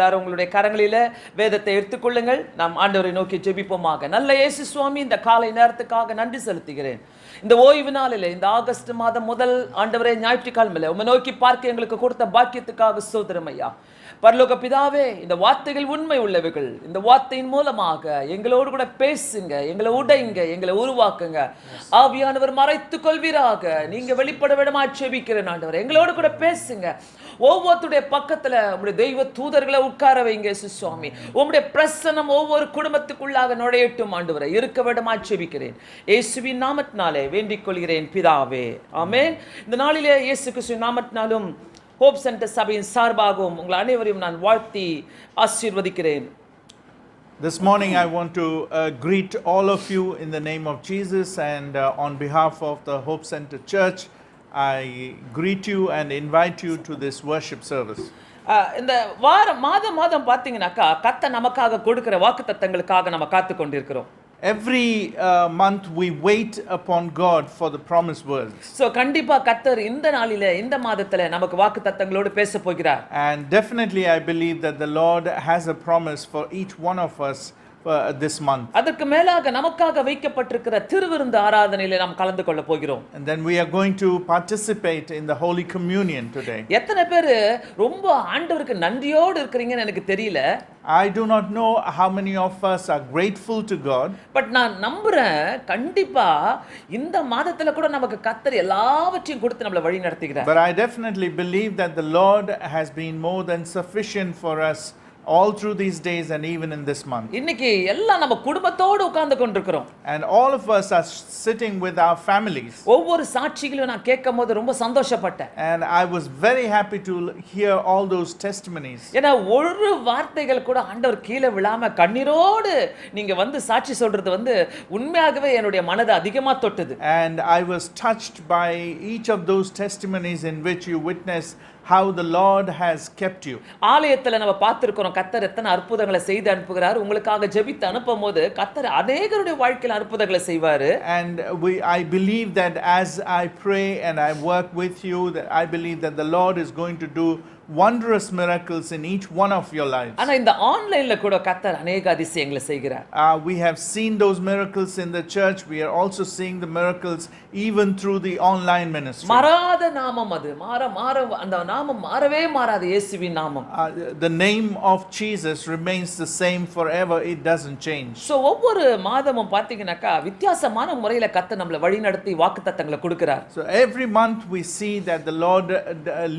எல்லாரும் உங்களுடைய கரங்களிலே வேதத்தை எடுத்துக்கொள்ளுங்கள். நாம் ஆண்டவரை நோக்கி ஜெபிப்போமாக. நல்ல இயேசு சுவாமி, இந்த காலை நேரத்துக்காக நன்றி செலுத்துகிறேன். இந்த ஓய்வு நாளிலே, இந்த ஆகஸ்ட் மாதம் முதல் ஆண்டவரே ஞாயிற்றுக்கிழமையிலே உம்மை நோக்கி பார்க்க எங்களுக்கு கொடுத்த பாக்கியத்துக்காக ஸ்தோத்திரம் ஐயா. பரலோக பிதாவே, இந்த வார்த்தைகள் உண்மை உள்ளவைகள். இந்த வார்த்தையின் மூலமாக எங்களோடு கூட பேசுங்க, எங்களை உடைங்க, எங்களை உருவாக்குங்க. ஆவியானவர் மறைத்துக் கொள்வீராக. நீங்க வெளிப்பட விடமா செபிக்கிறேன் ஆண்டவர். எங்களோடு கூட பேசுங்க. ஒவ்வொருடைய பக்கத்துல உங்களுடைய தெய்வ தூதர்களை உட்கார வைங்க சுவாமி. உங்களுடைய பிரசன்னம் ஒவ்வொரு குடும்பத்துக்குள்ளாக நுழையட்டும் ஆண்டவரை. இருக்க விடமா செபிக்கிறேன் இயேசுவின் நாமத்தினாலே வேண்டிக் கொள்கிறேன் பிதாவே, ஆமென். இந்த நாளிலே இயேசு கிறிஸ்துவின் நாமத்தினாலும் ஹோப் சென்டர் சபையின் சார்பாகவும் உங்கள் அனைவரையும் நான் வாழ்த்தி ஆசீர்வதிக்கிறேன். This morning I want to greet all of you in the name of Jesus, and on behalf of the Hope Center Church I greet you and invite you to this worship service. இந்த மாதம் பார்த்தீங்கன்னாக்கா கர்த்தர் நமக்காக கொடுக்கிற வாக்குத்தத்தங்களுக்காக நம்ம காத்து கொண்டிருக்கிறோம். Every month we wait upon God for the promised words. So கண்டிப்பா கர்த்தர் இந்த நாளிலே இந்த மாதத்திலே நமக்கு வாக்குத்தத்தங்களோடு பேச போகிறார். And definitely I believe that the Lord has a promise for each one of us this month. அதற்கு மேலாக நமக்காக வைக்கப்பட்டிருக்கிற திருவிருந்து ஆராதனையிலே நாம் கலந்து கொள்ள போகிறோம். And then we are going to participate in the Holy Communion today. எத்தனை பேர் ரொம்ப ஆண்டவருக்கு நன்றியோடு இருக்கீங்கன்னு எனக்கு தெரியல. I do not know how many of us are grateful to God. But நான் நம்புறேன் கண்டிப்பா இந்த மாதத்துல கூட நமக்கு கர்த்தர் எல்லாவற்றையும் கொடுத்து நம்மளை வழி நடத்துகிறார். But I definitely believe that the Lord has been more than sufficient for us all through these days and even in this month. இன்னைக்கு எல்லாம் நம்ம குடும்பத்தோடு உட்கார்ந்து கொண்டிருக்கிறோம். And all of us are sitting with our families. ஒவ்வொரு சாட்சிகளையும் நான் கேட்கும்போது ரொம்ப சந்தோஷப்பட்டேன். And I was very happy to hear all those testimonies. ஏன்னா ஒரு வார்த்தைகள் கூட ஆண்டவர் கீழே விழாம கண்ணீரோடு நீங்க வந்து சாட்சி சொல்றது வந்து உண்மையாகவே என்னுடைய மனதை அதிகமா தொட்டது. And I was touched by each of those testimonies in which you witness how the Lord has kept you. ஆலயத்துல நம்ம பார்த்திருக்கிறோம் கர்த்தர் எத்தனை அற்புதங்களை செய்து அனுப்புகிறார். உங்களுக்காக ஜெபித்து அனுப்பும்போது கர்த்தர் அநேகருடைய வாழ்க்கையில அற்புதங்களை செய்வாரு. And I believe that as I pray and I work with you, that I believe that the Lord is going to do wondrous miracles in each one of your lives. ஆனா இந்த ஆன்லைன்ல கூட கர்த்தர் அநேக அதிசயங்களை செய்கிறார். We have seen those miracles in the church. We are also seeing the miracles even through the online ministry. மாறாத நாமம் அது. அந்த நாமம் மாறவே மாறாது. இயேசுவின் நாமம். The name of Jesus remains the same forever. It doesn't change. So ஒவ்வொரு மாதமும் பாத்தீங்கன்னாக்கா வித்தியாசமான முறையில கர்த்தர் நம்மளை வழி நடத்தி வாக்குத்தத்தங்களை கொடுக்கிறார். So every month we see that the Lord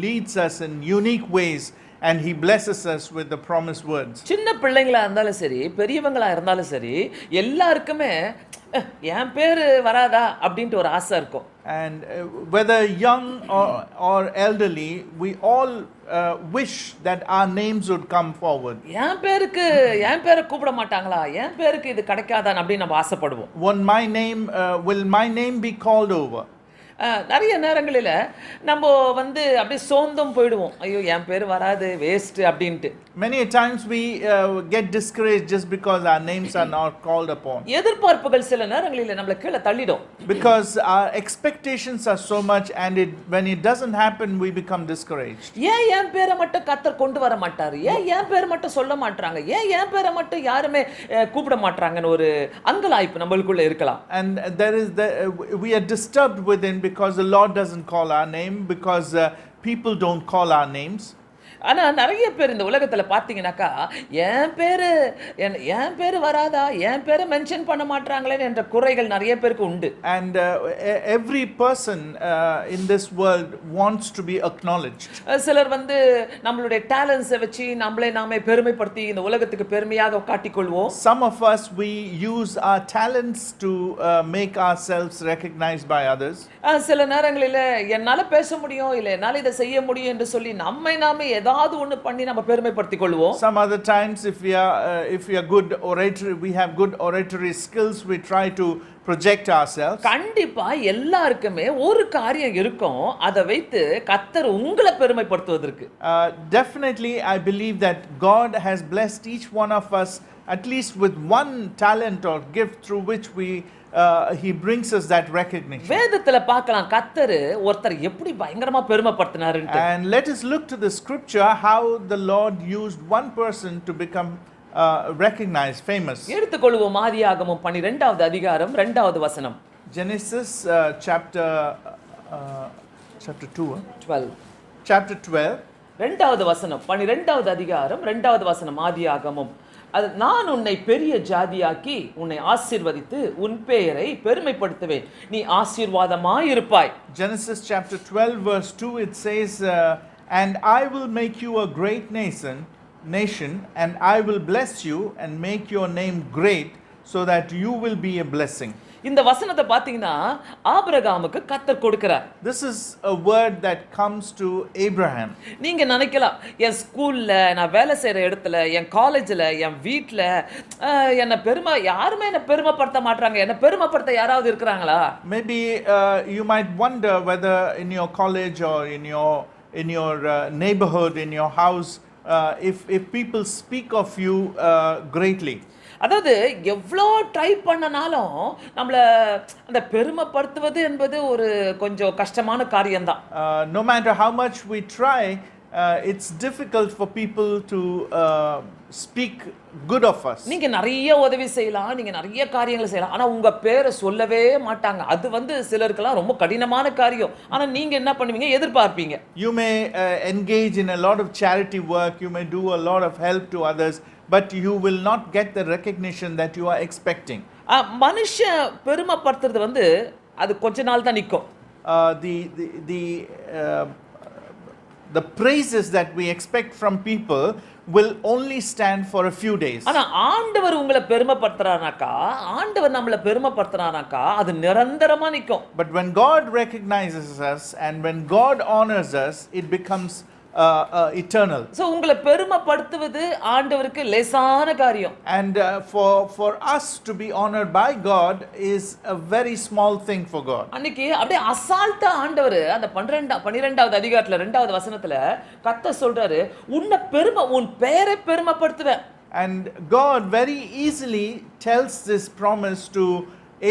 leads us in unique ways and he blesses us with the promised words. சின்ன பிள்ளைங்களா இருந்தாலும் சரி, பெரியவங்களா இருந்தாலும் சரி, எல்லாருக்குமே என் பேரு வராதா அப்படின்ட்டு ஒரு ஆசை இருக்கும். And whether young or elderly, we all wish that our names would come forward. என் பேரை கூப்பிட மாட்டாங்களா, என் பேருக்கு இது கிடைக்காதான் அப்படின்னு நம்ம ஆசைப்படுவோம். Will my name be called over? நிறைய நேரங்களில் நம்ம வந்து அப்படியே சோர்ந்தும் போயிடுவோம். ஐயோ என் பேர் வராது, வேஸ்ட் அப்படின்ட்டு. Many times we get discouraged just because our names are not called upon. எதிர்பார்ப்புகள் சில நேரங்களில் நம்மளை கீழே தள்ளிடும். Because our expectations are so much, and when it doesn't happen we become discouraged. ஏன் என் பேரை மட்டும் கர்த்தர் கொண்டு வர மாட்டாரு, ஏன் என் பேரை மட்டும் சொல்ல மாட்டாங்க, ஏன் என் பேரை மட்டும் யாருமே கூப்பிட மாட்டாங்கன்னு ஒரு அங்கலாய்ப்பு நம்மளுக்குள்ள இருக்கலாம். And we are disturbed within because the Lord doesn't call our name, because people don't call our names. ஆனா நிறைய பேர் இந்த உலகத்துல பாத்தீங்கன்னாக்கா என் பேரு வராதா, என் பேரை மென்ஷன் பண்ண மாட்டாங்களே என்ற குறைகள் நிறைய பேருக்கு உண்டு. And every person in this world wants to be acknowledged. சிலர் வந்து நம்மளுடைய டேலண்ட்ஸை வச்சு நாமே பெருமைப்படுத்தி இந்த உலகத்துக்கு பெருமையாக காட்டிக்கொள்வோம். Some of us we use our talents to make ourselves recognized by others. சில நேரங்களில் என்னால பேச முடியும், இல்லை என்னால இதை செய்ய முடியும் என்று சொல்லி நாமே ஏதாவது ஒன்று பண்ணி நம்ம பெருமைப்படுத்திக் கொள்வோம். Some other times if we are good oratory, we have good oratory skills, we try to project ourselves. கண்டிப்பா எல்லாருக்குமே ஒரு காரியம் இருக்கும், அதை வைத்து கர்த்தர் உங்களை பெருமைப்படுத்துவதற்கு. Definitely I believe that God has blessed each one of us at least with one talent or gift through which we he brings us that recognition. வேதத்துல பார்க்கலாம் கர்த்தர் ஒருத்தர் எப்படி பயங்கரமா பெருமைப்படுத்தினாருன்னு. And let us look to the scripture how the Lord used one person to become recognized, famous. எடுத்துக்கொள்வோம் ஆதியாகமம் 12வது அதிகாரம் 2வது வசனம். Genesis chapter 2. 12. Chapter 12. 2வது வசனம் 12வது அதிகாரம் 2வது வசனம் ஆதியாகமம். அது நான் உன்னை பெரிய ஜாதியாக்கி உன்னை ஆசீர்வதித்து உன் பெயரை பெருமைப்படுத்துவேன் நீ ஆசீர்வாதமாய் இருப்பாய். Genesis chapter 12 verse 2 it says and I will make you a great nation and I will bless you and make your name great so that you will be a blessing. இந்த வசனத்தை பாத்தீங்கன்னா ஆபிரகாமுக்கு கர்த்தர் கொடுக்கிறார். This is a word that comes to Abraham. நீங்க நினைக்கலாம் என் ஸ்கூல்ல நான் வேலை செய்யற இடத்துல என் காலேஜ்ல என் வீட்ல என்ன யாருமே என்ன பெருமைப்படுத்த மாட்டாங்க. என்ன பெருமைப்படுத்த யாராவது இருக்கிறாங்களா? Maybe you might wonder whether in your college or in your neighborhood, in your house, if people speak of you greatly. அதாவது எவ்வளோ ட்ரை பண்ணனாலும் நம்மள அந்த பெருமைப்படுத்துவது என்பது ஒரு கொஞ்சம் கஷ்டமான காரியம்தான். No matter how much we try, it's difficult for people to speak good of us. நீங்க நிறைய உதவி செய்யலாம், நீங்க நிறைய காரியங்களை செய்யலாம், ஆனா உங்க பேரை சொல்லவே மாட்டாங்க. அது சிலருக்கெல்லாம் ரொம்ப கடினமான காரியம். ஆனா நீங்க என்ன பண்ணுவீங்க? எதிர்பார்ப்பீங்க. You may engage in a lot of charity work, you may do a lot of help to others, but you will not get the recognition that you are expecting. மனுஷன் பெருமைப்படுத்துறது அது கொஞ்ச நாள் தான் நிக்கும். The praises that we expect from people will only stand for a few days. ஆனா ஆண்டவர் உங்களை பெருமைப்படுத்துறானாக்கா, ஆண்டவர் நம்மள பெருமைப்படுத்துறானாக்கா அது நிரந்தரமா நிக்கும். But when God recognizes us and when God honors us, it becomes eternal. So உங்களை பெருமைப்படுத்துவது ஆண்டவருக்கு லேசான காரியம். And for us to be honored by God is a very small thing for God. அன்னைக்கு அப்படியே அசால்ட்டா ஆண்டவர் அந்த 12வது அதிகாரத்துல 2வது வசனத்துல கர்த்தர் சொல்றாரு உன் பெயரை பெருமைப்படுத்துவேன். And God very easily tells this promise to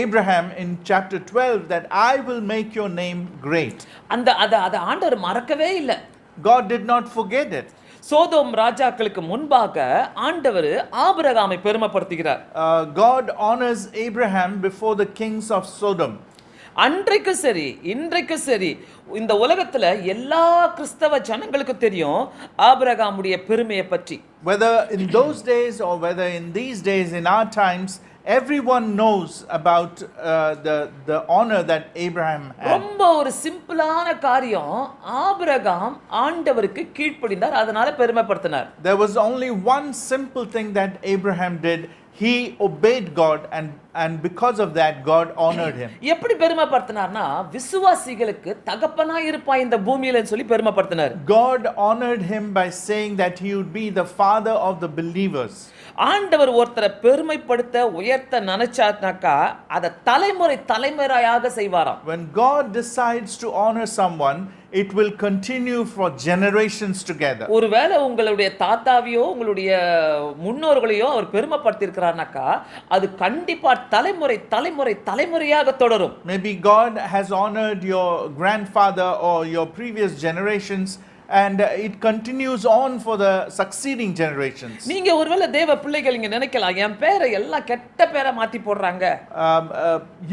Abraham in chapter 12 that I will make your name great. அத ஆண்டவர் மறக்கவே இல்லை. God did not forget it. Sodom ராஜாக்களுக்கு முன்பாக ஆண்டவர் ஆபிரகாமை பெருமைப்படுத்துகிறார். God honors Abraham before the kings of Sodom. அன்றைக்கு சரி இன்றைக்கு சரி இந்த உலகத்துல எல்லா கிறிஸ்தவ ஜனங்களுக்கும் தெரியும் ஆபிரகாமுடைய பெருமையை பற்றி. Whether in those days or whether in these days in our times, everyone knows about the honor that Abraham had. ரொம்ப ஒரு சிம்பிளான காரியம், ஆபிரகாம் ஆண்டவருக்கு கீழ்ப்படிந்தார், அதனால பெருமைப்படுத்தினார். There was only one simple thing that Abraham did. He obeyed God and because of that God honored him. எப்படி பெருமைப்படுத்தினார்னா விசுவாசிகளுக்கு தகப்பனாய் இருப்பாய் இந்த பூமியிலன்னு சொல்லி பெருமைப்படுத்தினார். God honored him by saying that he would be the father of the believers. ஆண்டவர் ஒருத்தரை பெருமைப்படுத்த உயர்த்த நினைச்சார்னாக்கா அதை தலைமுறையாக செய்வாராம். When God decides to honor someone, it will continue for generations together. ஒருவேளை உங்களுடைய தாத்தாவையோ உங்களுடைய முன்னோர்களையோ அவர் பெருமைப்படுத்தி இருக்கிறார்னாக்கா அது கண்டிப்பா தலைமுறையாக தொடரும். Maybe God has honored your grandfather or your previous generations and it continues on for the succeeding generations. நீங்க ஒருவேளை தேவ பிள்ளைகள் இங்க நினைக்கலாம் என் பேரை எல்லாம் கெட்ட பேரை மாத்தி போடுறாங்க.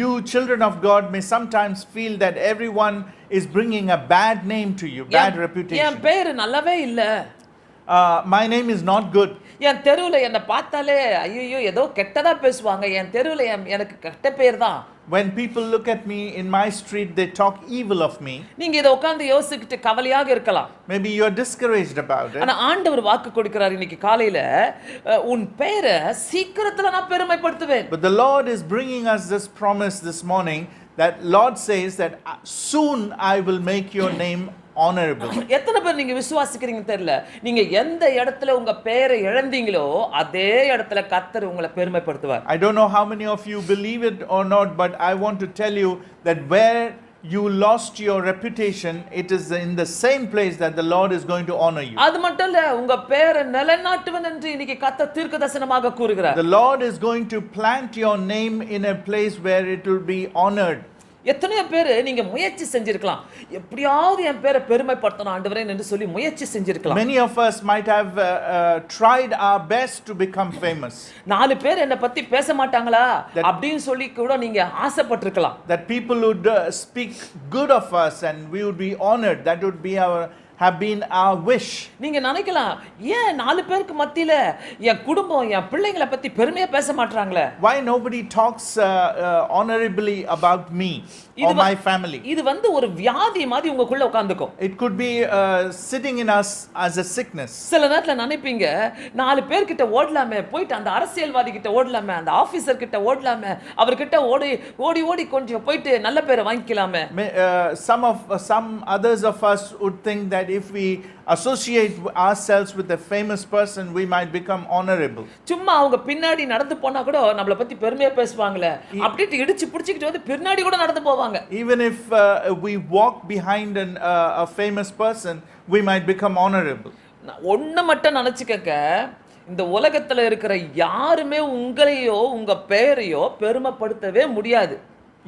You children of God may sometimes feel that everyone is bringing a bad name to you, bad reputation. என் பேரு நல்லாவே இல்ல. My name is not good. என் தெருவுல என்ன பார்த்தாலே ஐயோ ஏதோ கெட்டதா பேசுவாங்க. என் தெருவுல எனக்கு கெட்ட பேர் தான். When people look at me in my street, they talk evil of me. நீங்க இத உட்கார்ந்து யோசிச்சிட்டு கவலையாக இருக்கலாம். Maybe you are discouraged about it. ஆனா ஆண்டவர் வாக்கு கொடுக்கிறார் இன்னைக்கு காலையில உன் பெயரை சீக்கிரத்துல நான் பெருமைப்படுத்துவேன். But the Lord is bringing us this promise this morning that Lord says that soon I will make your name honorable. எத்தனை பேர் நீங்க விசுவாசிக்கிறீங்க தெரியல. நீங்க எந்த இடத்துல உங்க பெயரை இழந்தீங்களோ அதே இடத்துல கர்த்தர் உங்களை பெருமைப்படுத்துவார். I don't know how many of you believe it or not, but I want to tell you that where you lost your reputation, it is in the same place that the Lord is going to honor you. அது மட்டும் இல்ல, உங்க பேரை நிலைநாட்டுவன் என்று இன்னைக்கு கர்த்தர் தீர்க்கதரிசனமாக கூறுகிறார். The Lord is going to plant your name in a place where it will be honored. எத்தனையோ பேர் நீங்க முயற்சி செஞ்சிருக்கலாம், எப்படியாவது என் பேரை பெருமைப்படுத்தணும் ஆண்டவரே என்று சொல்லி முயற்சி செஞ்சிருக்கலாம். Many of us might have tried our best to become famous. நாலு பேர் என்னை பத்தி பேச மாட்டாங்களா அப்படின்னு சொல்லி கூட நீங்க ஆசைப்பட்டிருக்கலாம். That people would speak good of us and we would be honored. That would be have been our wish. நீங்க நினைக்கலாம், ஏன் நாலு பேருக்கு மத்தியில என் குடும்பம் என் பிள்ளைகளை பத்தி பெருமையா பேச மாட்டாங்களே? Why nobody talks honorably about me or my family? இது வந்து ஒரு வியாதி மாதிரி உங்களுக்குள்ள உட்கார்ந்துக்கும். It could be sitting in us as a sickness. சில நேரத்துல நினைப்பீங்க, நாலு பேர்கிட்ட ஓடலாமே, போயிட்டு அந்த அரசியல்வாதி கிட்ட ஓடலாமே, அந்த ஆபீசர் கிட்ட ஓடலாமே, அவர்கிட்ட ஓடி ஓடி ஓடி கொஞ்சம் போயிட்டு நல்ல பேரை வாங்கிக்கலாமே. Some others of us would think that if we associate ourselves with a famous person, we might become honorable. சும்மா அவங்க பின்னாடி நடந்து போனா கூட நம்மள பத்தி பெருமையா பேசுவாங்களே, அப்படியே இடிச்சு புடிச்சிட்டு வந்து பின்னாடி கூட நடந்து போவாங்க. Even if we walk behind a famous person, we might become honorable. ஒண்ணு மட்டும் நினைச்சுக்கங்க, இந்த உலகத்துல இருக்கிற யாருமே உங்களையோ உங்க பெயரையோ பெருமைப்படுத்தவே முடியாது.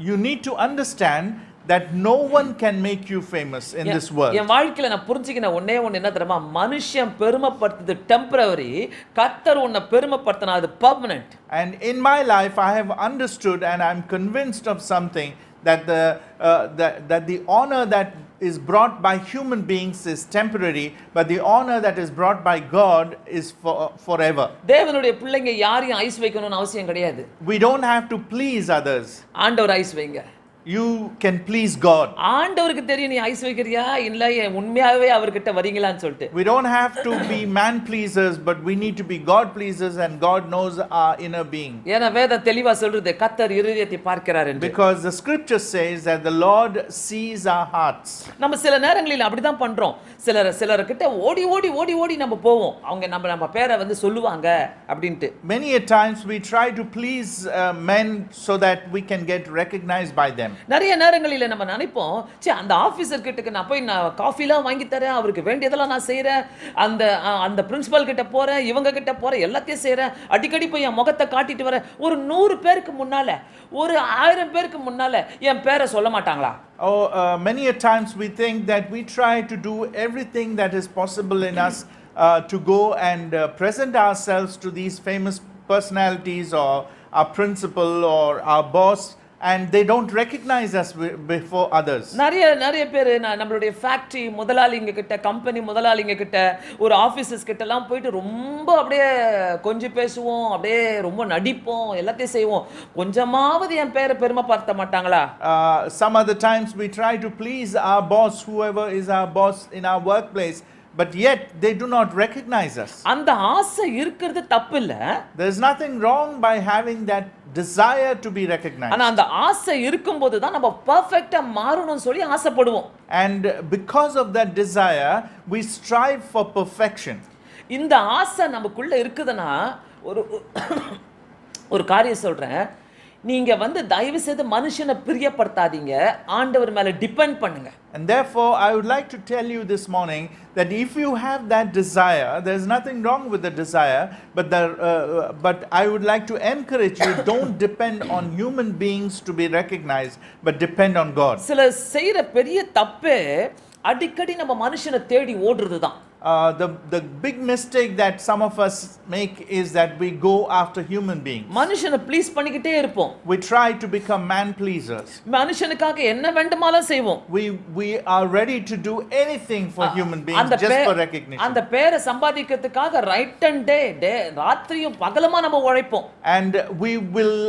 You need to understand that no one can make you famous in this world. என் வாழ்க்கையில நான் புரிஞ்சிக்கின ஒண்ணே ஒண்ணு என்ன தெரியுமா, மனுஷன் பெருமைப்படுத்துறது டெம்பரரி, கர்த்தர் உன்னை பெருமைப்படுத்தினா அது permanent. And in my life I have understood and I'm convinced of something, that the honor that is brought by human beings is temporary, but the honor that is brought by God is forever. தேவனுடைய பிள்ளைங்க யாரையும் ice வைக்கணும்னு அவசியம் கிடையாது. We don't have to please others. ஆண்டவர் ice வைங்க. You can please God. ஆண்டவருக்கு தெரியும் நீ ஐஸ் வைக்கறியா இல்ல உண்மையாவே அவர்கிட்ட வரீங்களான்னு சொல்லிட்டு. We don't have to be man pleasers, but we need to be God pleasers, and God knows our inner being. ஏன்னா வேதம் தெளிவா சொல்றது கர்த்தர் இருதயத்தை பார்க்கிறார் என்று. Because the scripture says that the Lord sees our hearts. நம்ம சில நேரங்களில் அப்படிதான் பண்றோம். சிலர்கிட்ட ஓடி ஓடி ஓடி ஓடி நம்ம போவோம், அவங்க நம்ம பேரை வந்து சொல்லுவாங்க அப்படின்ட்டு. Many a times we try to please men so that we can get recognized by them. நிறைய நேரங்களில நம்ம நினைப்போம், சே அந்த ஆபீசர் கிட்டக்கு நான் போய் நான் காஃபிலாம் வாங்கி தரேன், அவருக்கு வேண்டியதெல்லாம் நான் செய்றேன், அந்த பிரின்சிபல் கிட்ட போறேன், இவங்க கிட்ட போறேன், எல்லாத்தையும் செய்றேன், அடிக்கடி போய் என் முகத்தை காட்டிட்டு வரேன். ஒரு 100 பேருக்கு முன்னால, ஒரு 1000 பேருக்கு முன்னால என் பேரை சொல்ல மாட்டாங்களா? Many a times we think that we try to do everything that is possible in us to go and present ourselves to these famous personalities or our principal or our boss, and they don't recognize us before others. நிறைய பேர் நம்மளுடைய factory முதலாளிங்க கிட்ட, company முதலாளிங்க கிட்ட, ஒரு officers கிட்ட எல்லாம் போயிட்டு ரொம்ப அப்படியே கொஞ்சம் பேசுவோம், அப்படியே ரொம்ப நடிப்போம், எல்லாத்தையும் செய்வோம். கொஞ்சமாவது என் பேரை பெருமைப்படுத்த மாட்டாங்களா? Some other times we try to please our boss, whoever is our boss in our workplace, but yet they do not recognize us. அந்த ஆசை இருக்குது தப்பு இல்ல. There is nothing wrong by having that desire to be recognized. ஆனா அந்த ஆசை இருக்கும்போது தான் நம்ம பெர்ஃபெக்ட்டா மாறணும்னு சொல்லி ஆசைப்படுவோம். And because of that desire we strive for perfection. இந்த ஆசை நமக்குள்ள இருக்குதுன்னா ஒரு காரியம் சொல்றேன், நீங்க வந்து தயவு செய்து மனுஷனை பிரியப்படுத்தாதீங்க, ஆண்டவர் மேல டிபெண்ட் பண்ணுங்க. And therefore I would like to tell you this morning that if you have that desire, there is nothing wrong with the desire, but I would like to encourage you, don't depend on human beings to be recognized, but depend on God. சில செய்யற பெரிய தப்பே அடிக்கடி நம்ம மனுஷனை தேடி ஓடுறதுதான். The big mistake that some of us make is that we go after human beings. மனுஷனை please பண்ணிக்கிட்டே இருப்போம். We try to become man pleasers. மனுஷனுக்காக என்ன வேண்டுமானாலும் செய்வோம். We are ready to do anything for human beings just for recognition. அந்த பேரை சம்பாதிக்கிறதுக்காக right and டே ராத்திரியும் பகலுமா நம்ம உழைப்போம். And we will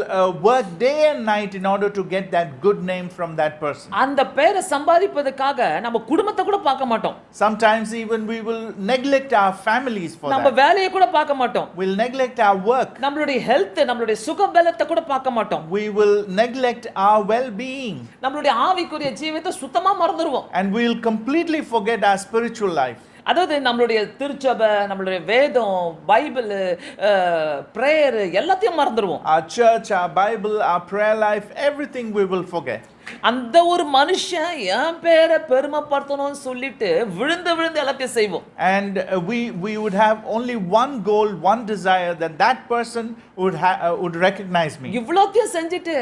work day and night in order to get that good name from that person. அந்த பேரை சம்பாதிப்பதற்காக நம்ம குடும்பத்தை கூட பார்க்க மாட்டோம். Sometimes even we will neglect our families for that. நம்ம வேலையை கூட பார்க்க மாட்டோம். We'll neglect our work. நம்மளுடைய ஹெல்த், நம்மளுடைய சுகபலத்தை கூட பார்க்க மாட்டோம். We will neglect our well-being. நம்மளுடைய ஆவிக்குரிய ஜீவிதத்தை சுத்தமா மறந்துடுவோம். And we'll completely forget our spiritual life. அதாவது நம்மளுடைய திருச்சபை, நம்மளுடைய வேதம், பைபிள், பிரேயர் எல்லாத்தையும் மறந்துடுவோம். Our church, our Bible, our prayer life, everything we will forget. அந்த ஒரு மனுஷன் என் பேரை பெருமைப்படுத்தணும்னு சொல்லிட்டு விழுந்து விழுந்து எல்லாத்தையும் செய்வோம். And we would have only one goal, one desire, that that person would recognize me. இவ்வளோத்தையும் செஞ்சுட்டு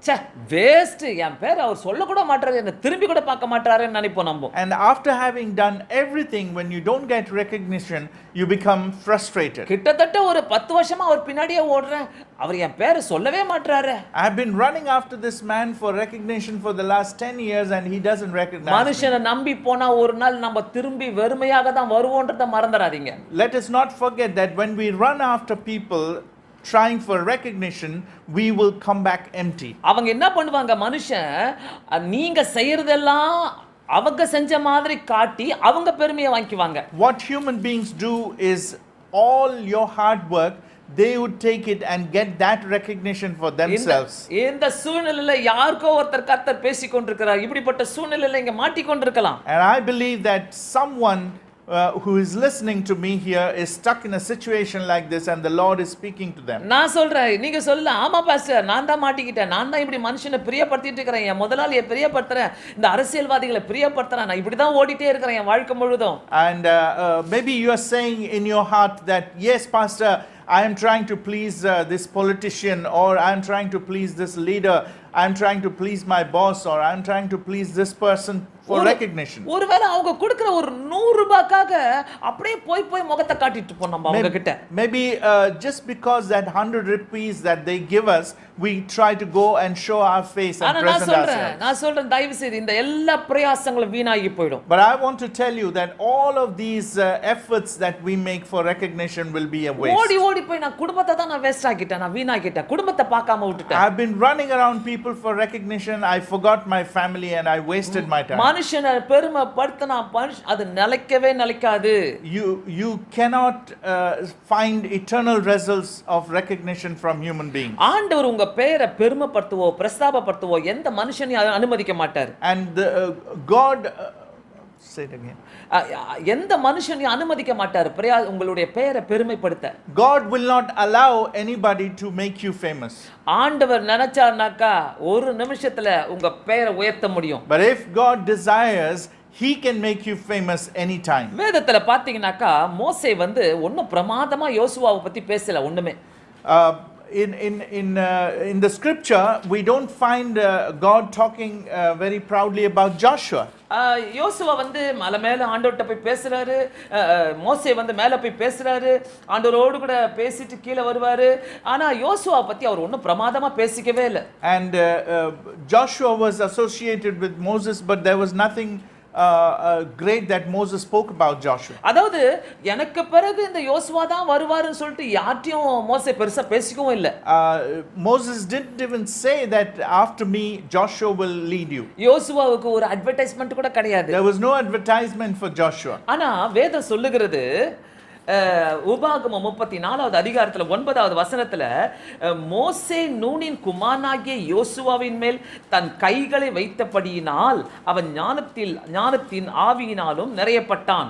ச்சே வேஸ்ட், என் பேர் அவர் சொல்ல கூட மாட்டாரு, என்ன திரும்பி கூட பார்க்க மாட்டாருன்னு நினைப்போம் நம்ம. And after having done everything, when you don't get recognition, you become frustrated. கிட்டத்தட்ட ஒரு 10 வருஷமா அவர் பின்னாடியே ஓடுறேன், அவர் என் பேரை சொல்லவே மாட்டாரு. I've been running after this man for recognition for the last 10 years and he doesn't recognize me. மனுஷனை நம்பி போனா ஒரு நாள் நம்ம திரும்பி வெறுமையாக தான் வருவோன்றத மறந்துடாதீங்க. Let us not forget that when we run after people trying for recognition, we will come back empty. அவங்க என்ன பண்ணுவாங்க, மனுஷன் நீங்க செய்யறதெல்லாம் அவங்க செஞ்ச மாதிரி காட்டி அவங்க பெருமையை வாங்கிக்குவாங்க. What human beings do is all your hard work, they would take it and get that recognition for themselves. இந்த சூழ்நிலையில யாருக்கோ ஒருத்தர் கர்த்தர் பேசிக் கொண்டிருக்கிறார். இப்படிப்பட்ட சூழ்நிலையில இங்க மாட்டிக்கொண்டிருக்கலாம். And I believe that someone who is listening to me here is stuck in a situation like this and the Lord is speaking to them. நான் சொல்றேன், நீங்க சொல்லலாம், ஆமா பாஸ்டர் நான் தான் மாட்டிக்கிட்டேன், நான் தான் இப்படி மனுஷனை பிரியப்படுத்திட்டு இருக்கிறேன், என் முதலாளியை பிரியப்படுத்துறேன், இந்த அரசியல்வாதிகளை பிரியப்படுத்துறேன், நான் இப்படி தான் ஓடிட்டே இருக்கிறேன் என் வாழ்க்கை முழுதும். And maybe you are saying in your heart that yes pastor, I am trying to please this politician, or I am trying to please this leader, I am trying to please my boss, or I am trying to please this person for recognition. ஒருவேளை அவங்க கொடுக்கிற ஒரு 100 ரூபாய்க்காக அப்படியே போய் முகத்தை காட்டிட்டு போறோம் நம்ம அவங்க கிட்ட. Maybe just because that 100 rupees that they give us, we try to go and show our face and present ourselves. நான் சொல்றேன் தயவு செய்து இந்த எல்லா பிரயாசங்களும் வீணாகி போய்டும். But I want to tell you that all of these efforts that we make for recognition will be a waste. ஓடி போய் நான் குடும்பத்தை தான் நான் வேஸ்ட் ஆக்கிட்டேன், நான் வீணாக்கிட்டேன், குடும்பத்தை பார்க்காம விட்டுட்டேன். I've been running around people for recognition, I forgot my family and I wasted my time. மனுஷனை பெருமைப்படுத்தினா அது நிலைக்கவே நிலைக்காது. You cannot find eternal results of recognition from human beings. ஆண்டவர் உங்க பெயரை பெருமைப்படுத்துவோ பிரஸ்தாபப்படுத்துவோ எந்த மனுஷனையும் அனுமதிக்க மாட்டார். And God say it again. எந்த மனுஷனையும் அனுமதிக்க மாட்டார் உங்களுடைய பெயரை பெருமைப்படுத்த. God will not allow anybody to make you famous. ஆண்டவர் நினைச்சார்னாக்கா ஒரு நிமிஷத்துல உங்க பெயரை உயர்த்த முடியும். But if God desires, he can make you famous anytime. வேதத்துல பாத்தீங்கன்னாக்கா மோசே ஒன்னும் பிரமாதமா யோசுவாவை பத்தி பேசல ஒண்ணுமே. In the scripture we don't find God talking very proudly about Joshua. யோசுவா மலை மேல ஆண்டவர்ட்ட போய் பேசுறாரு, மோசே மேல போய் பேசுறாரு, ஆண்டவரோடு கூட பேசிட்டு கீழே வருவாரு. ஆனா யோசுவா பத்தி அவர் ஒன்னும் பிரமாதமா பேசிக்கவே இல்ல. And Joshua was associated with Moses, but there was nothing great that Moses spoke about Joshua. அதாவது எனக்கு பிறகு இந்த யோசுவா தான் வருவாருன்னு சொல்லிட்டு யார்ட்டையும் மோசே பெருசா பேசிக்கவும் இல்ல. Moses didn't even say that after me Joshua will lead you. யோசுவாவுக்கு ஒரு அட்வர்டைஸ்மென்ட் கூட கிடையாது. There was no advertisement for Joshua. ஆனா வேதம் சொல்லுகிறது உபாகமம் 34வது அதிகாரத்துல 9வது வசனத்துல மோசே நூனின் குமாரனாகிய யோசுவாவின் மேல் தன் கைகளை வைத்தபடியினால் அவன் ஞானத்தின் ஆவியினாலும் நிறையப்பட்டான்.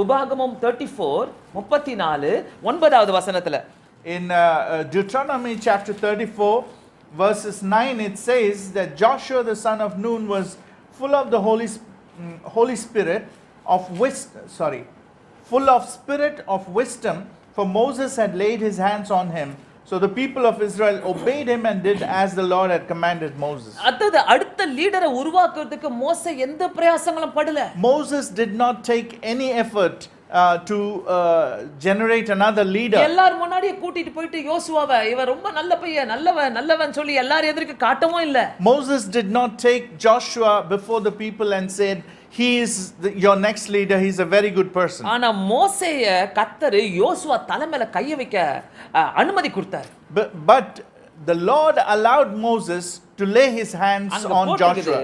உபாகமம் 34 9வது வசனத்துல in Deuteronomy chapter 34 verses 9 it says that Joshua the son of Nun was full of the Holy Spirit full of spirit of wisdom, for Moses had laid his hands on him. So the people of Israel obeyed him and did as the Lord had commanded Moses. அடுத்த லீடரை உருவாக்குறதுக்கு மோசே எந்த பிரயாசங்களும் படல. Moses did not take any effort to generate another leader. எல்லார் முன்னாடியே கூட்டிட்டு போயிட்டு யோசுவாவை இவன் ரொம்ப நல்ல பையன் நல்லவன் சொல்லி எல்லார் எதிர்க்க காட்டவும் இல்ல. Moses did not take Joshua before the people and said he is your next leader, he is a very good person. ஆனா மோசேய கர்த்தர் யோசுவா தலைமையில கைய வைக்க அனுமதி கொடுத்தார். But the Lord allowed Moses to lay his hands on Joshua.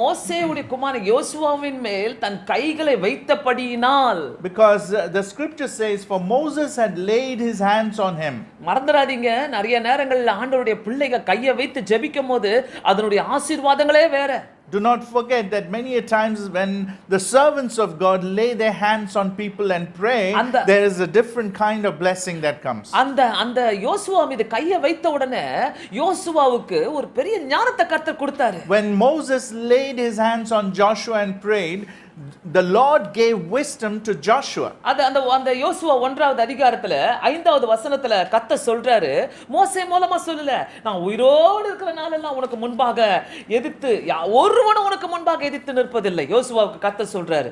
மோசேயுடைய குமாரன் யோசுவாவின் மேல் தன் கைகளை வைத்தபடியினால், because the scripture says for Moses had laid his hands on him. மறந்துடாதீங்க, நிறைய நேரங்கள்ல ஆண்டவருடைய பிள்ளைங்க கையை வைத்து ஜெபிக்கும்போது அதனுடைய ஆசீர்வாதங்களே வேற. Do not forget that many a times when the servants of God lay their hands on people and pray, there is a different kind of blessing that comes. அந்த யோசுவா மீது கையை வைத்த உடனே யோசுவாவுக்கு ஒரு பெரிய ஞானத்தை கர்த்தர் கொடுத்தாரு. When Moses laid his hands on Joshua and prayed, the Lord gave wisdom to Joshua. அந்த யோசுவா 1வது அதிகாரத்துல 5வது வசனத்துல கர்த்தர் சொல்றாரு, மோசே மூலமா சொல்லல, நான் உயிரோடு இருக்கிற நாளெல்லாம் உனக்கு முன்பாக எதிர்த்து ஒருவனும் உனக்கு முன்பாக எதிர்த்து நிற்பதில்லை. யோசுவாவுக்கு கர்த்தர் சொல்றாரு.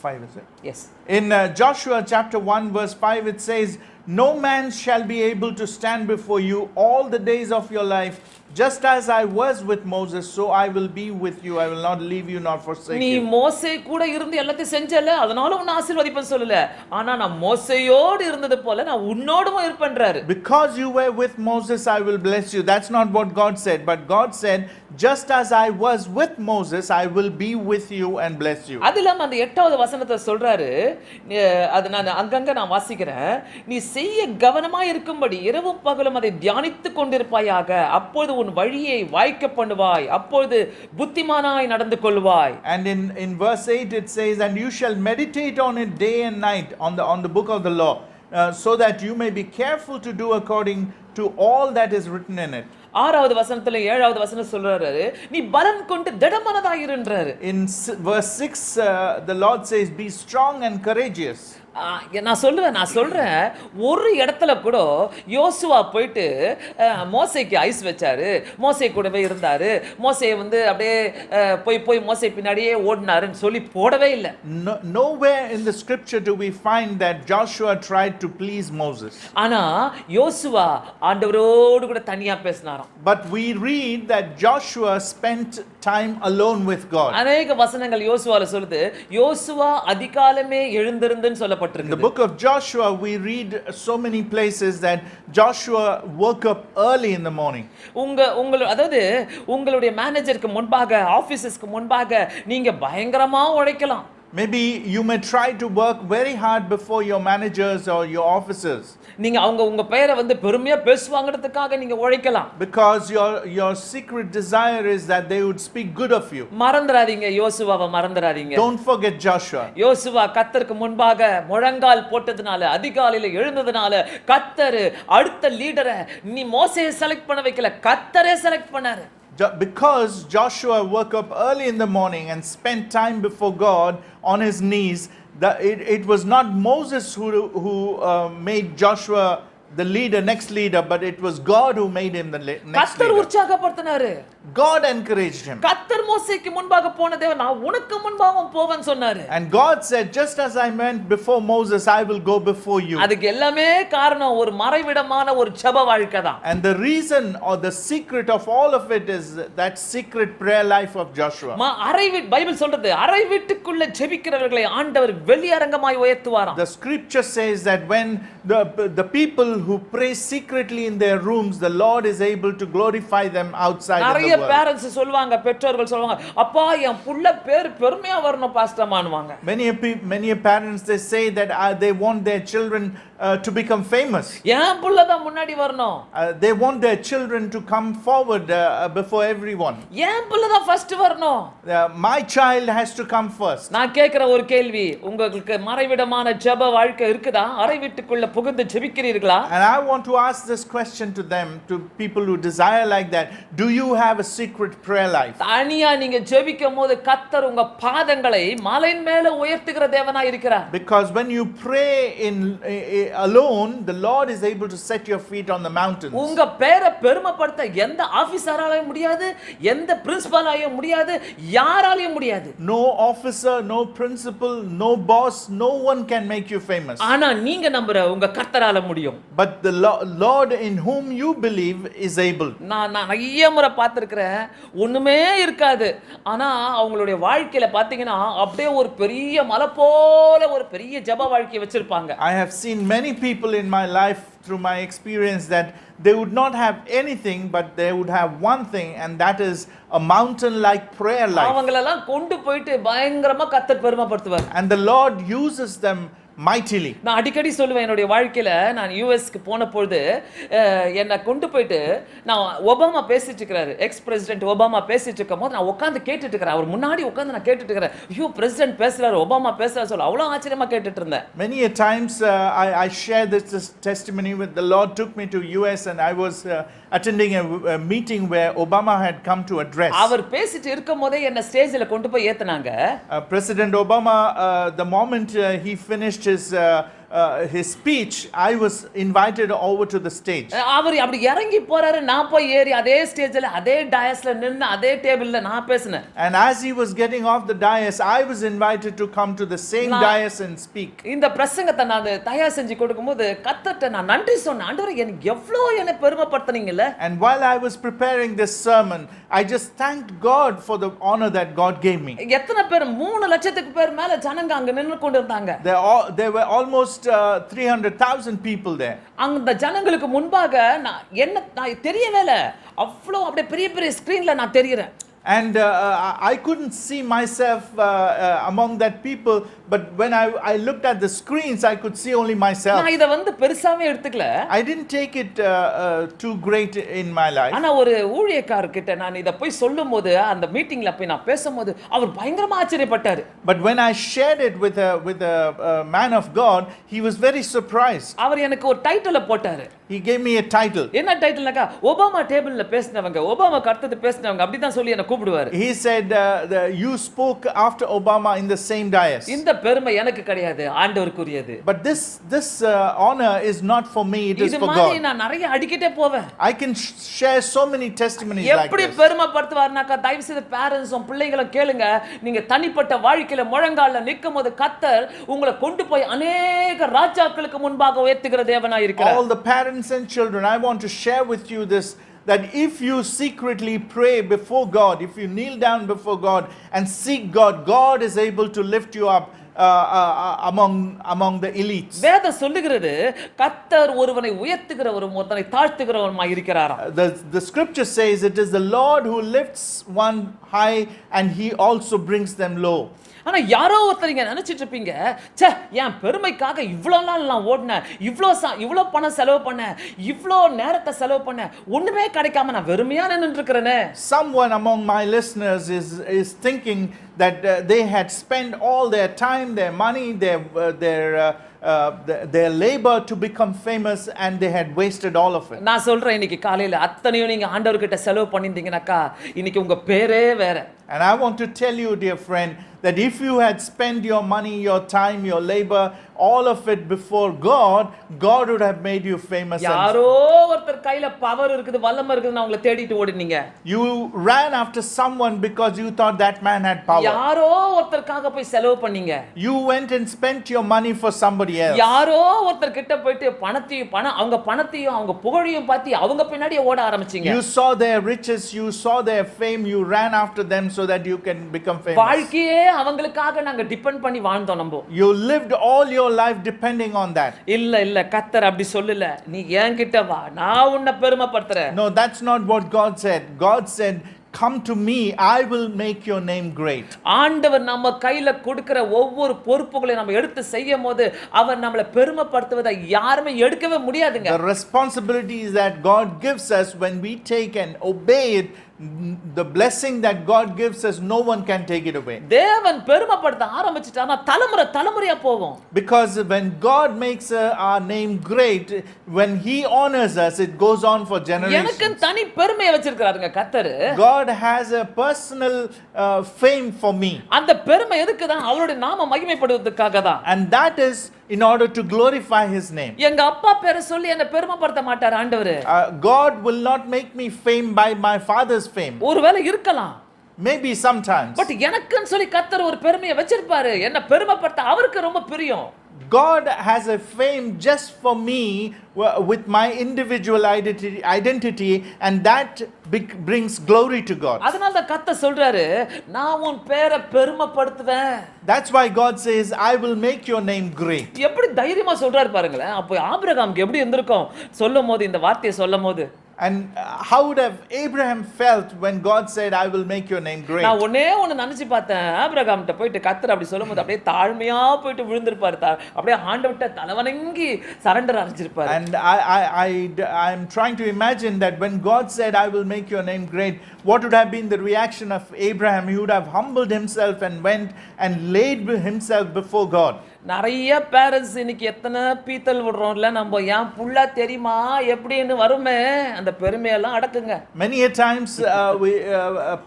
5 is it? Yes. In Joshua chapter 1 verse 5 it says, no man shall be able to stand before you all the days of your life. Just as I was with Moses, so I will be with you. I will not leave you nor forsake நீ you. மோசே கூட இருந்து எல்லாத்தையும் செஞ்சல, அதனால உன்னை ஆசீர்வதிப்பேன்னு சொல்லல. ஆனா நான் மோசேயோடு இருந்தது போல நான் உன்னோடும் இருப்பேன்றாரு. Because you were with Moses, I will bless you. That's not what God said. But God said, just as I was with Moses, I will be with you and bless you. அதிலும் அந்த 8வது வசனத்தை சொல்றாரு, அது நான் அங்கங்க நான் வாசிக்கிறேன். நீ செய்ய கவனமா இருக்கும்படி இரவும் பகலும் அதை தியானித்துக் கொண்டிருப்பாயாக, அப்பொழுது உன் வழியை வாய்க்க பண்ணுவாய், அப்பொழுது புத்திமானாய் நடந்து கொள்வாய். And in verse 8 it says, and you shall meditate on it day and night, on the book of the law, so that you may be careful to do according to all that is written in it. 6வது வசனத்துல 7வது வசனம் சொல்றாரு, நீ பலன் கொண்டு திடமனதாய் இருன்றாரு. In verse 6 the Lord says, be strong and courageous. நான் சொல்றேன் ஒரு இடத்துல கூட யோசுவா போயிட்டு மோசேக்கு ஐஸ் வச்சாரு, மோசே கூடவே இருந்தாரு, மோசே வந்து அப்படியே போய் மோசே பின்னாடியே ஓடினாருன்னு சொல்லி போடவே இல்லை. Nowhere in the scripture do we find that Joshua tried to please Moses. ஆனா யோசுவா ஆண்டவரோடு கூட தனியா பேசினாராம். But we read that Joshua spent time alone with God. அநேக வசனங்கள் யோசுவால சொல்லுது, யோசுவா அதிகாலமே எழுந்திருந்துன்னு சொல்லப்பட்டிருக்கு. In the book of Joshua we read so many places that Joshua woke up early in the morning. அதாவது உங்களுடைய மேனேஜருக்கு முன்பாக, ஆபீசஸ்க்கு முன்பாக நீங்க பயங்கரமா உழைக்கலாம். Maybe you may try to work very hard before your managers or your officers. நீங்க உங்க பெயரை வந்து பெருமையா பேசுவாங்கறதுக்காக நீங்க உழைக்கலாம். Because your secret desire is that they would speak good of you. மறந்துடாதீங்க, யோசுவாவை மறந்துடாதீங்க. Don't forget Joshua. யோசுவா கர்த்தருக்கு முன்பாக முழங்கால் போட்டதனால, அதிகாலையில எழுந்ததனால கர்த்தர் அடுத்த லீடரை நீ மோசேயை செலக்ட் பண்ண வைக்கல, கர்த்தரே செலக்ட் பண்ணாரு. Because Joshua woke up early in the morning and spent time before God on his knees, it was not Moses who made Joshua the next leader, but it was God who made him the next கர்த்தர் leader. உற்சாகப்படுத்தினாரு. God encouraged him. கர்த்தர் மோசேக்கு முன்பாக போன தேவன், நான் உனக்கு முன்பாகவும் போவேன்னு சொன்னாரு. And God said, just as I went before Moses, I will go before you. அதுக்கு எல்லாமே காரணம் ஒரு மறைவிடமான ஒரு ஜெப வாழ்க்கை தான். And the reason or the secret of all of it is that secret prayer life of Joshua. Bible சொல்றது, அறை வீட்டுக்குள்ள ஜெபிக்கிறவர்களை ஆண்டவர் வெளியரங்கமாய் உயர்த்துவாராம். The scripture says that when the people who pray secretly in their rooms, the Lord is able to glorify them outside of the world. Parents சொல்வாங்க, பெற்றோர்கள் சொல்வாங்க, அப்பா என் புள்ள பேர் பெருமையா வரணும் பாஸ்டர்மான்வாங்க. Many parents, they say that they want their children to become famous. என் புள்ள தான் முன்னாடி வரணும். They want their children to come forward before everyone. என் புள்ள தான் ஃபர்ஸ்ட் வரணும். My child has to come first. நான் கேக்குற ஒரு கேள்வி, உங்களுக்கு மறைவிடமான ஜெப வாழ்க்கை இருக்குதா? அறை வீட்டுக்குள்ள புகுந்து ஜெபிக்கிறீர்களா? And I want to ask this question to them, to people who desire like that. Do you have a secret prayer life? தனியா நீங்க ஜெபிக்கும்போது கர்த்தர் உங்க பாதங்களை மலையின் மேல உயர்த்துகிற தேவனாய் இருக்கிறார். Because when you pray alone, the Lord is able to set your feet on the mountains. உங்க பேரை பெருமைப்படுத்த எந்த ஆபீசராலயும் முடியாது, எந்த பிரின்சிபலாலயும் முடியாது, யாராலயும் முடியாது. No officer, no principal, no boss, no one can make you famous. ஆனா நீங்க நம்புற உங்க கர்த்தரால முடியும். But the Lord in whom you believe is able. நான் நிறைய முறை பார்த்திருக்கிறேன், ஒண்ணுமே இருக்காது, ஆனா அவங்களுடைய வாழ்க்கையில பாத்தீங்கன்னா அப்படியே ஒரு பெரிய மலை போல ஒரு பெரிய ஜெப வாழ்க்கையை வச்சிருப்பாங்க. I have seen many people in my life through my experience that they would not have anything, but they would have one thing, and that is a mountain like prayer life. அவங்களெல்லாம் கொண்டு போயிட்டு பயங்கரமா கர்த்தர் பெருமைப்படுத்துவார். And the Lord uses them mightily. நான் அடிக்கடி சொல்லுவேன் என்னுடைய வாழ்க்கையில நான் யூஎஸ்க்கு போன பொழுது என்னை கொண்டு போயிட்டு நான் ஒபாமா பேசிட்டு இருக்கிறாரு எக்ஸ் பிரசிடென்ட் ஒபாமா பேசிட்டு இருக்கும் போது நான் உட்காந்து கேட்டுட்டு இருக்கிறேன் அவர் முன்னாடி உட்காந்து நான் கேட்டுட்டு இருக்கிறேன் ஐயோ பிரசிடென்ட் பேசுறாரு ஒபாமா பேசுறாரு சொல்ல அவ்வளோ ஆச்சரியமா கேட்டுட்டு இருந்தேன் Many a times I share this testimony with the Lord took me to US and I was attending a meeting where Obama had come to address. அவர் பேசிட்டு இருக்கும் போதே என்ன ஸ்டேஜ்ல கொண்டு போய் ஏத்துனாங்க. President Obama, the moment he finished his speech, I was invited over to the stage. அவர் அப்படி இறங்கி போறாரு நான் போய் ஏறி அதே ஸ்டேஜ்ல அதே டயஸ்ல நின்னு அதே டேபிள்ல நான் பேசினேன். And as he was getting off the dais, I was invited to come to the same dais and speak. இந்த பிரசங்கத்தை நான் தயார் செஞ்சு கொடுக்கும்போது கர்த்தர்ட்ட நான் நன்றி சொன்னேன். ஆண்டவரே எனக்கு எவ்வளவு என்னை பெருமைப்படுத்துனீங்கல. And while I was preparing this sermon, I just thanked God for the honor that God gave me. எத்தனை பேர் 3 லட்சத்துக்கு பேர் மேல ஜனங்க அங்க நின்னு கொண்டு இருந்தாங்க. There were almost 300,000 people there. அந்த ஜனங்களுக்கு முன்பாக நான் தெரியவே இல்ல அவ்வளோ அப்படியே பெரிய பெரிய ஸ்கிரீன்ல நான் தெரியறேன். And I couldn't see myself among that people, but when I looked at the screens, I could see only myself. நான் இத பெருசாவே எடுத்துக்கல. I didn't take it too great in my life. ஆனா ஒரு ஊழியக்காரர்கிட்ட நான் இத போய் சொல்லும்போது அந்த மீட்டிங்ல போய் நான் பேசும்போது அவர் பயங்கரமா ஆச்சரியப்பட்டாரு. But when I shared it with a man of God, he was very surprised. அவர் எனக்கு ஒரு டைட்டில போட்டாரு. He gave me a title. என்ன டைட்டில்னாக்கா ஒபாமா டேபிள்ல பேசினவங்க ஒபாமா கர்த்தர் பேசினவங்க அப்படி தான் சொல்லி என்ன கூப்பிடுவாரு. He said you spoke after Obama in the same dais. இந்த பெருமை எனக்கு கிடையாது ஆண்டவருக்குரியது. But this honor is not for me, it is for God. இது மாதிரி நான் நிறைய அடிக்கிட்டே போவேன். I can share so many testimonies like this. எப்படி பெருமைப்படுத்துவார்னாக்கா தயவு செய்து பேரண்ட்ஸும் பிள்ளைகளும் கேளுங்க. நீங்க தனிப்பட்ட வாழ்க்கையில முழங்கால்ல நிக்கும்போது கர்த்தர் உங்களை கொண்டு போய் अनेक ராஜாக்களுக்கு முன்பாக உயர்த்துகிற தேவனாய் இருக்கிறார். All the parents and children, I want to share with you this, that if you secretly pray before God, if you kneel down before God and seek God, God is able to lift you up among the elites. வேதம் சொல்லுகிறது கர்த்தர் ஒருவனை உயர்த்துகிறவரும் ஒருவனை தாழ்த்துகிறவருமாய் இருக்கிறாராம். The scripture says it is the Lord who lifts one high and he also brings them low. ஆனா யாரோ ஒருத்தர் நீங்க நினைச்சிட்டு இருப்பீங்க ச்சே என் பெருமைக்காக இவ்வளோ நாள் நான் ஓடினேன் இவ்வளோ பணம் செலவு பண்ணேன் இவ்வளோ நேரத்தை செலவு பண்ணேன் ஒண்ணுமே கிடைக்காம நான் வெறுமையா நின்னுட்டு இருக்கிறேனே. Someone among my listeners is thinking that they had spent all their time, their money, their labor to become famous and they had wasted all of it. நான் சொல்றேன் இன்னைக்கு காலையில அத்தனையும் நீங்க ஆண்டவர்கிட்ட செலவு பண்ணிருந்தீங்கனாக்கா இன்னைக்கு உங்க பேரே வேற. And I want to tell you, dear friend, that if you had spent your money, your time, your labor, all of it before God, God would have made you famous. யாரோ ஒருத்தர் கையில பவர் இருக்குது வல்லமை இருக்குதுன்னு அவங்களை தேடிட்டு ஓடினீங்க. You ran after someone because you thought that man had power. யாரோ ஒருத்தருக்காக போய் செலவு பண்ணீங்க. You went and spent your money for somebody else. யாரோ ஒருத்தர் கிட்ட போயிட்டு அவங்க பணத்தையும் அவங்க புகழையும் பார்த்து அவங்க பின்னாடியே ஓட ஆரம்பிச்சீங்க. You saw their riches, you saw their fame, you ran after them so that you can become famous. வாழ்க்கையே அவங்களுக்காக நாங்க டிபெண்ட் பண்ணி வாழ்ந்தோம் நம்ம. You lived all your life depending on that. இல்ல கர்த்தர் அப்படி சொல்லல. நீ என்கிட்ட வா நான் உன்னை பெருமைப்படுத்துறேன். No, that's not what God said. God said, come to me, I will make your name great. ஆண்டவர் நம்ம கையில கொடுக்கிற ஒவ்வொரு பொறுப்புகளையும் நம்ம எடுத்து செய்யும்போது அவர் நம்மளை பெருமைப்படுத்துவதை யாருமே எடுக்கவே முடியாதுங்க. The responsibilities that God gives us when we take and obey it, the blessing that God gives us, no one can take it away. தேவன் பெருமைப்படுத்த ஆரம்பிச்சிட்டானா தலைமுறையா போவோம். Because when God makes our name great, when he honors us, it goes on for generations. எனக்கு தனி பெருமையை வச்சிருக்காருங்க கர்த்தர். God has a personal fame for me. அந்த பெருமை எதுக்குதான் அவருடைய நாம மகிமைப்படுவதற்காக தான். And that is in order to glorify his name. எங்க அப்பா பேரை சொல்லி என்ன பெருமைப்படுத்த மாட்டார் ஆண்டவர். God will not make me fame by my father's fame. ஒருவேளை இருக்கலாம். Maybe sometimes. பட் எனக்குன்னு சொல்லி கர்த்தர் ஒரு பெருமையை வச்சிருப்பாரு. என்ன பெருமைப்படுத்த அவருக்கு ரொம்ப பிரியம். God has a fame just for me with my individual identity and that brings glory to God. அதனால தான் கர்த்தர் சொல்றாரு நான் உன் பேரை பெருமைப்படுத்துவேன். That's why God says I will make your name great. எப்படி தைரியமா சொல்றாரு பாருங்களேன். அப்போ ஆபிரகாமுக்கு எப்படி இருந்திருக்கும் சொல்லும்போது இந்த வார்த்தையை சொல்லும்போது. And how would have Abraham felt when God said, I will make your name great? நான் ஒன்னு நினைச்சு பார்த்தேன், ஆபிரகாம்கிட்ட போயிட்டு கர்த்தர் அப்படி சொல்லும்போது அப்படியே தாழ்மையா போயிட்டு விழுந்திருப்பாரு, அப்படியே ஆண்டவர்ட்ட தலைவணங்கி surrender அடைஞ்சிருப்பாரு. And I'm trying to imagine that when God said, I will make your name great, what would have been the reaction of Abraham? He would have humbled himself and went and laid himself before God. நிறைய parents இன்னைக்கு எத்தனை பீத்தல் விடுறோம்ல, நம்ம என் புள்ள தெரியுமா எப்படின்னு வருமே, அந்த பெருமையெல்லாம் அடக்குங்க. Many a times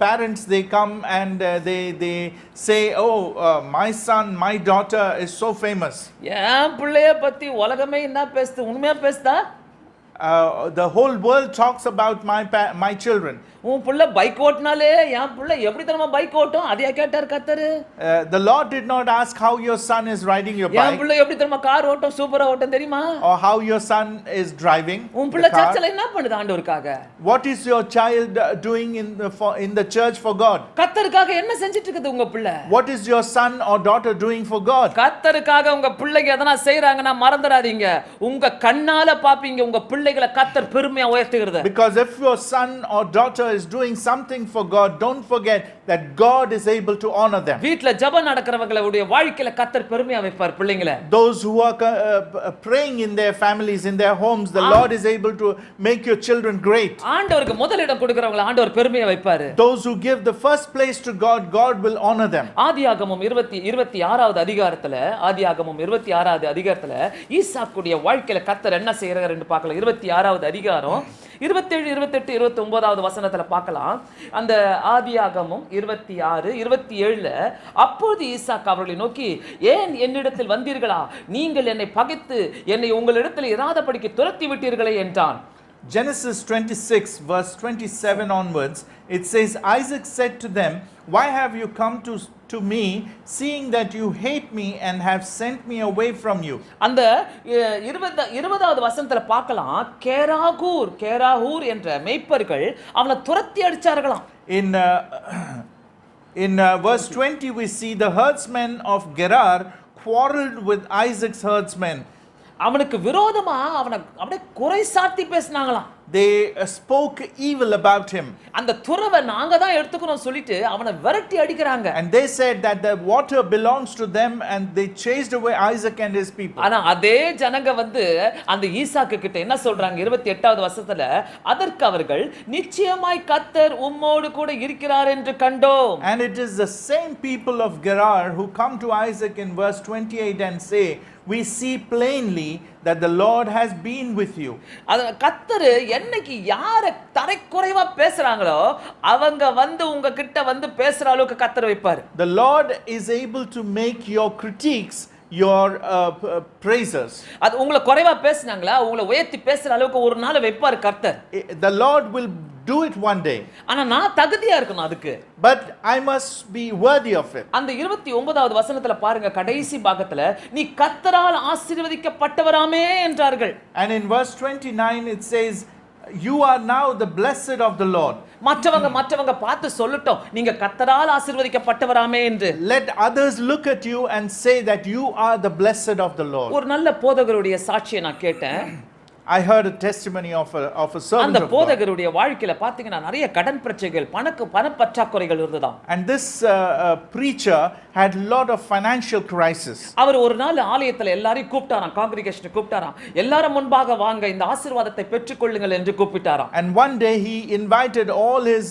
parents, they come and they say, oh, my son, my daughter is so famous. என் பிள்ளைய பத்தி உலகமே என்ன பேசுது, உண்மையா பேசுதா? The whole world talks about my children. உன் புள்ள பைக் ஓட்டினாலே என் புள்ள எப்படி தெரியுமா பைக் ஓட்டும், அதையா கேட்டார் கர்த்தர். The Lord did not ask how your son is riding your bike. என் புள்ள எப்படி தெரியுமா கார் ஓட்டும், சூப்பரா ஓட்டும் தெரியுமா? Or how your son is driving. உன் புள்ள சர்ச்சில என்ன பண்ணுது ஆண்டவருக்காக? What is your child doing in the church for God? கர்த்தருக்காக என்ன செஞ்சிட்டு இருக்குது உங்க புள்ள? What is your son or daughter doing for God? கர்த்தருக்காக உங்க பிள்ளைங்க எதனா செய்றாங்கன்னா மறந்துடாதீங்க, உங்க கண்ணால பாப்பீங்க உங்க பிள்ளைகளை கர்த்தர் பெருமையா உயர்த்துகிறது. Because if your son or daughter is doing something for God, don't forget that God is able to honor them. வீட்ல ஜெபம் நடக்கிறவங்களுடைய வாழ்க்கையில கர்த்தர் பெருமையா வைப்பார் பிள்ளைங்களை. Those who are praying in their families, in their homes, the Lord is able to make your children great. ஆண்டவருக்கு முதலிடம் கொடுக்கிறவங்க ஆண்டவர் பெருமையா வைப்பாரு. Those who give the first place to God, God will honor them. ஆதியாகமம் 26வது அதிகாரத்துல, ஆதியாகமம் 26வது அதிகாரத்துல ஈசாக்குடைய வாழ்க்கையில கர்த்தர் என்ன செய்யறாருன்னு பார்க்கலாம். 26வது அதிகாரம் 27, 28, 29வது வசனத்துல பார்க்கலாம். அந்த ஆதியாகமம் 26, 27ல அப்போது ஈசாக்கு அவர்களை நோக்கி, ஏன் என்னிடத்தில் வந்தீர்களா? நீங்கள் என்னை பகைத்து என்னை உங்களிடத்தில் இராதபடிக்கு துரத்தி விட்டீர்களே என்றான். Genesis 26 verse 27 onwards, it says, Isaac said to them, why have you come to me, seeing that you hate me and have sent me away from you? அந்த 20வது வசனத்துல பார்க்கலாம், கேராகூர் என்ற மேய்ப்பர்கள் அவனை துரத்தி அடிச்சார்களாம். In verse 20 we see the herdsmen of Gerar quarreled with Isaac's herdsmen. அவனுக்கு விரோதமா அவனை அப்படியே குறை சாட்டி பேசினாங்களாம். They spoke evil about him. அந்த துறவை நாங்க தான் எடுத்துக்கணும் சொல்லிட்டு அவனை விரட்டி அடிக்கறாங்க. And they said that the water belongs to them, and they chased away Isaac and his people. ஆனா அதே ஜனங்க வந்து அந்த ஈசாக்கு கிட்ட என்ன சொல்றாங்க 28வது வசனத்துல, அதற்கு அவர்கள் நிச்சயமாய் கர்த்தர் உம்மோடு கூட இருக்கிறார் என்று கண்டோம். And it is the same people of Gerar who come to Isaac in verse 28 and say, we see plainly that the Lord has been with you. அத கர்த்தர் என்னைக்கு யார தரைக்குறைவா பேசுறாங்களோ அவங்க வந்து உங்க கிட்ட வந்து பேசுற அளவுக்கு கர்த்தர் வைப்பார். The Lord is able to make your critiques your praisers. அது உங்களை குறைவா பேசுனாங்களா, உங்களை உயர்த்தி பேசுற அளவுக்கு ஒரு நாள் வைப்பார் கர்த்தர். The Lord will do it one day. ஆனா நான் தகுதியா இருக்கணும் அதுக்கு. But I must be worthy of it. அந்த 29வது வசனத்துல பாருங்க, கடைசி பாகத்துல, நீ கர்த்தரால் ஆசீர்வதிக்கப்பட்டவராமே என்றார்கள். And in verse 29 it says, you are now the blessed of the Lord. மற்றவங்க பார்த்து சொல்லட்டும், நீங்க கர்த்தரால் ஆசீர்வதிக்கப்பட்டவராமே என்று. Let others look at you and say that you are the blessed of the Lord. ஒரு நல்ல போதகருடைய சாட்சியை நான் கேட்டேன். I heard a testimony of a servant அந்த of God. போதகருடைய வாழ்க்கையில பாத்தீங்கன்னா நிறைய கடன் பிரச்சனைகள், பணப்பற்றாக்குறைகள் இருந்ததாம். And this preacher had a lot of financial crisis. அவர் ஒரு நாள் ஆலயத்துல எல்லாரையும் கூப்பிட்டாராம், காங்கிரிகேஷனை கூப்பிட்டாராம். எல்லாரும் முன்பாக வாங்க, இந்த ஆசீர்வாதத்தை பெற்றுக்கொள்ளுங்கள் என்று கூப்பிட்டாராம். And one day he invited all his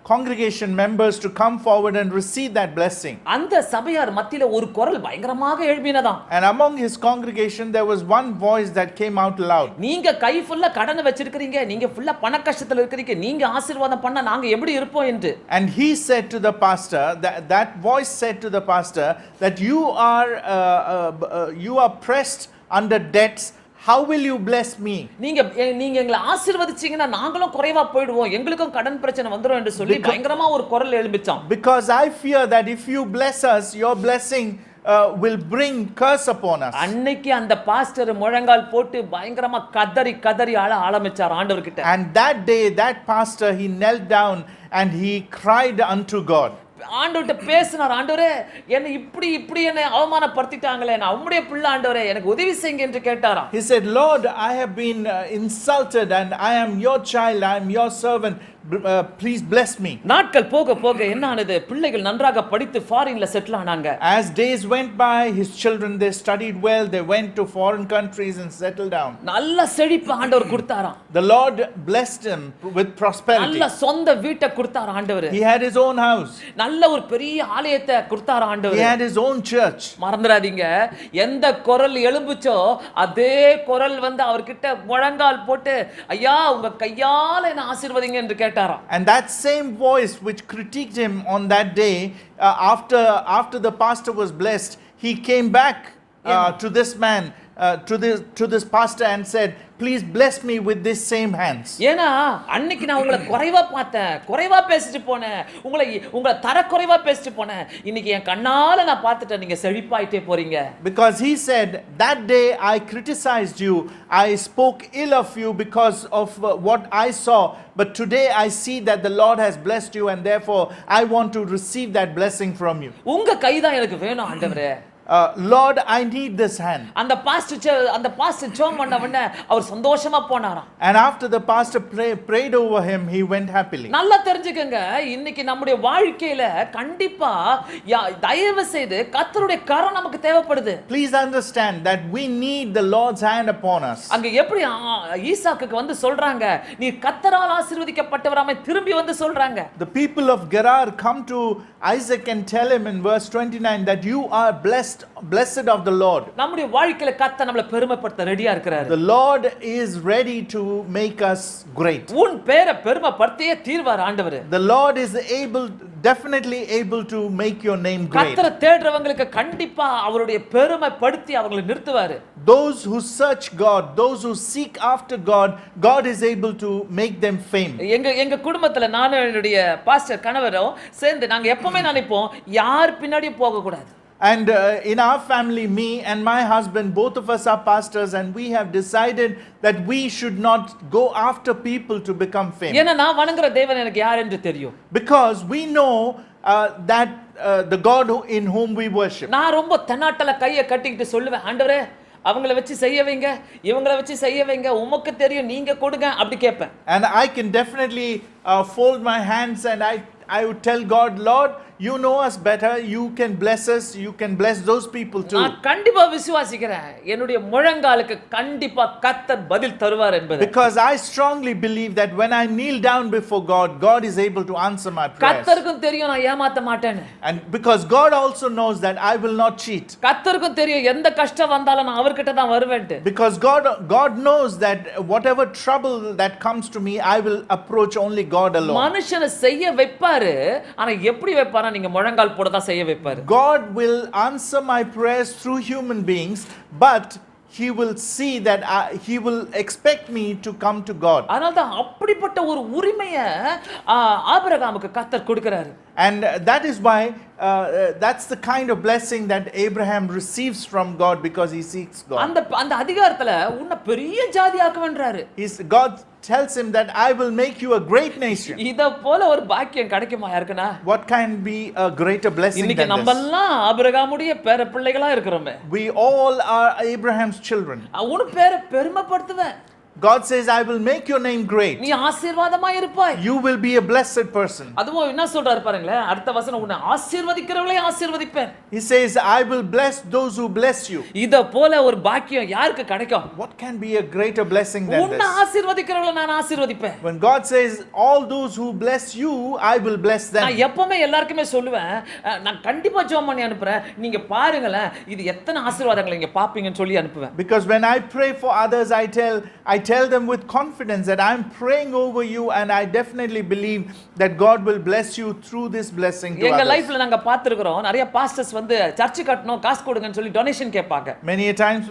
congregation members to come forward and receive that blessing. அந்த சபையார் மத்தியில ஒரு குரல் பயங்கரமாக எழும்பினதாம். And among his congregation there was one voice that came out loud. நீங்க கை ஃபுல்லா கடனை வச்சிருக்கீங்க, நீங்க ஃபுல்லா பண கஷ்டத்துல இருக்கீங்க, நீங்க ஆசீர்வாதம் பண்ணா நாங்க எப்படி இருப்போம் என்று. And he said to the pastor, that voice said to the pastor, that you are pressed under debts. How will you bless me? நீங்க எங்களை ஆசீர்வதிச்சீங்கன்னா நாங்களும் குறைவா போய்டுவோம், எங்களுக்கும் கடன் பிரச்சனை வந்துரும் என்று சொல்லி பயங்கரமா ஒரு குரல் எழும்பிச்சாம். Because I fear that if you bless us, your blessing will bring curse upon us. அன்னைக்கு அந்த பாஸ்டர் முழங்கால் போட்டு பயங்கரமா கதறி அழ ஆரம்பிச்சார் ஆண்டவர்கிட்ட. And that day that pastor, he knelt down and he cried unto God. ஆண்டவர்ட்ட பேசினார். ஆண்டவரே என்னை இப்படி என்னை அவமானப்படுத்திட்டாங்களே, நான் உம்முடைய பிள்ளை ஆண்டவரே, எனக்கு உதவி செய்யுங்க என்று கேட்டாராம். He said, Lord, I have been insulted and I am your child, I am your servant. Please bless me. நாட்கள் போக போக என்ன ஆனது? பிள்ளைகள் நன்றாக படித்து ஃபாரின்ல செட்டில் ஆனாங்க. As days went by, his children, they studied well, they went to foreign countries and settled down. நல்ல செழிப்பு ஆண்டவர் கொடுத்தாராம். The Lord blessed him with prosperity. நல்ல சொந்த வீட்டை கொடுத்தார் ஆண்டவர். He had his own house. நல்ல ஒரு பெரிய ஆலயத்தை கொடுத்தார் ஆண்டவர். He had his own church. மறந்துடாதீங்க, எந்த குரல் எழும்புச்சோ அதே குரல் வந்து அவர்கிட்ட முழங்கால் போட்டு, ஐயா உங்க கையால என்ன ஆசீர்வதிங்க என்று கேட்டாராம். And that same voice which critiqued him on that day, after the pastor was blessed, he came back to this man, to this pastor and said, please bless me with this same hands. ஏனா அன்னைக்கு நான் உங்களை குறைவா பார்த்தேன், குறைவா பேசிட்டு போனேன், உங்களை தர குறைவா பேசிட்டு போனேன். இன்னைக்கு என் கண்ணால நான் பார்த்துட்டேன், நீங்க செழிப்பாயிட்டே போறீங்க. Because he said, that day I criticized you, I spoke ill of you because of what I saw, but today I see that the Lord has blessed you and therefore I want to receive that blessing from you. உங்க கைதான் எனக்கு வேணும் ஆண்டவரே. Lord, I need this hand. அந்த pastor ஜெபம் பண்ண உடனே அவர் சந்தோஷமா போனாராம். And after the pastor prayed over him, he went happily. நல்லா தெரிஞ்சுக்கங்க, இன்னைக்கு நம்முடைய வாழ்க்கையில கண்டிப்பா தயவு செய்து கர்த்தருடைய கரம் நமக்கு தேவைப்படுது. Please understand that we need the Lord's hand upon us. அங்க எப்படி ஈசாக்குக்கு வந்து சொல்றாங்க, நீ கர்த்தரால் ஆசீர்வதிக்கப்பட்டவராமே, திரும்பி வந்து சொல்றாங்க. The people of Gerar come to Isaac and tell him in verse 29 that you are blessed of the Lord. நம்முடைய வாழ்க்கையில கர்த்தர் நம்மளை பெருமைப்படுத்த ரெடியா இருக்கிறார். The Lord is ready to make us great. உன் பேரை பெருமைப்படுத்தியே தீர்வார் ஆண்டவர். The Lord is definitely able to make your name great. கர்த்தரை தேடுறவங்களுக்கு கண்டிப்பா அவருடைய பெருமைப்படுத்தி அவங்களை நிறுத்துவார். Those who search God, those who seek after God, God is able to make them famous. எங்க குடும்பத்துல நானும் என்னுடைய பாஸ்டர் கணவரும் சேர்ந்து நாங்க எப்பவுமே நினைப்போம், யார் பின்னாடியும் போக கூடாது. And in our family, me and my husband, both of us are pastors, and we have decided that we should not go after people to become famous. ஏன்னா நான் வணங்குற தேவன் எனக்கு யார் என்று தெரியும். Because we know that the God in whom we worship. நான் ரொம்ப தென்னாட்டல கையை கட்டிக்கிட்டு சொல்லுவேன், ஆண்டவரே அவங்கள வச்சு செய்ய வைங்க, இவங்கள வச்சு செய்ய வைங்க, உமக்கு தெரியும், நீங்க கொடுங்க அப்படி கேட்பேன். And I can definitely fold my hands and I would tell God, Lord, you know us better, you can bless us, you can bless those people too. நான் கண்டிப்பா விசுவாசிக்கிறேன், என்னுடைய முழங்காலுக்கு கண்டிப்பா கர்த்தர் பதில் தருவார் என்பது. Because I strongly believe that when I kneel down before God, God is able to answer my prayers. கர்த்தருக்கும் தெரியும் நான் ஏமாத்த மாட்டேன்னு. And because God also knows that I will not cheat. கர்த்தருக்கும் தெரியும் எந்த கஷ்டம் வந்தாலும் நான் அவர்கிட்ட தான் வருவேன்ட்டு. Because God knows that whatever trouble that comes to me, I will approach only God alone. மனுஷனை செய்ய வைப்பாரு, ஆனா எப்படி வைப்பாரு? நீங்க முழங்கால் போட தான் செய்ய வைப்பாரு. God will answer my prayers through human beings, but he will see that he will expect me to come to God. அதனால தான் அப்படிப்பட்ட ஒரு உரிமையை ஆபிரகாமுக்கு கர்த்தர் கொடுக்கிறாரு. And that is why that's the kind of blessing that Abraham receives from God, because he seeks God. அந்த அதிகாரத்துல உன்னை பெரிய ஜாதியாக்குவேன்றாரு. God tells him that I will make you a great nation. இத போல ஒரு பாக்கியம் கிடைக்குமா யாருக்குனா? What can be a greater blessing இன்னைக்கு than this? நம்மெல்லாம் ஆபிரகாமுடைய பேர பிள்ளைகளா இருக்கிறோமே. We all are Abraham's children. உன் பேரை பெருமைப்படுத்துவேன். God says, I will make your name great. நீ ஆசீர்வாதமா இருப்பாய். You will be a blessed person. அதுவும் என்ன சொல்றாரு பாருங்களே, அடுத்த வசனம், உன்னை ஆசீர்வதிக்கிறவங்களே ஆசீர்வதிப்பேன். He says, I will bless those who bless you. இத போல ஒரு பாக்கியம் யாருக்கு கிடைக்கும்? What can be a greater blessing than உன்னை this? ஆசீர்வதிக்கிறவங்கள நான் ஆசீர்வதிப்பேன். When God says, all those who bless you, I will bless them. நான் எப்பவுமே எல்லாருக்குமே சொல்லுவேன், நான் கண்டிப்பா ஜெபம் பண்ணி அனுப்புறேன், நீங்க பாருங்களேன் இது எத்தனை ஆசீர்வாதங்களை நீங்க பாப்பீங்கன்னு சொல்லி அனுப்புவேன். Because when I pray for others, I tell them with confidence that I'm praying over you, and I definitely believe that God will bless you through this blessing to எங்க others. லைஃப்ல நாங்க பாத்துக்கிறோம், நிறைய பாஸ்டர்ஸ் வந்து search கட்டணும், காசு கொடுங்கன்னு சொல்லி டொனேஷன் கேட்பாங்க. Many a times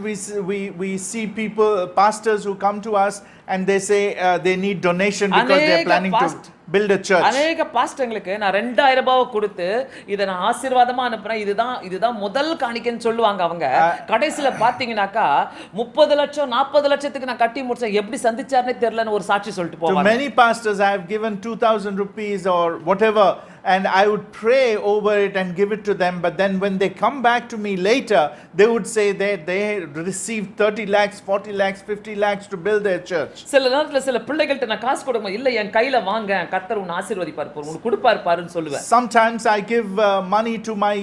we see people, pastors who come to us and they say they need donation because they're planning to build a church. அநேக பாஸ்டர்களுக்கு நான் 2000 ரூபாய் கொடுத்து இத நான் ஆசீர்வாதமா அனுப்புறேன், இதுதான் முதல் காணிக்கைன்னு சொல்லுவாங்க அவங்க. கடைசில பாத்தீங்கன்னாக்கா 30 லட்சம் 40 லட்சத்துக்கு நான் கட்டி முடிச்சேன், எப்படி சந்திச்சார்னே தெரியலன்னு ஒரு சாட்சி சொல்லிட்டு போவாங்க. To many pastors I have given 2000 rupees or whatever and I would pray over it and give it to them. But then when they come back to me later, they would say that they received 30 lakhs, 40 lakhs, 50 lakhs to build their church. சில நேரத்துல சில பிள்ளைகள்ட்ட நான் காசு கொடுக்கும் இல்ல என் கையில வாங்க கர்த்தர் உன்னை ஆசீர்வதிப்பார் உங்களுக்கு கொடுப்பார் பாருன்னு சொல்லுவேன். Sometimes I give money to my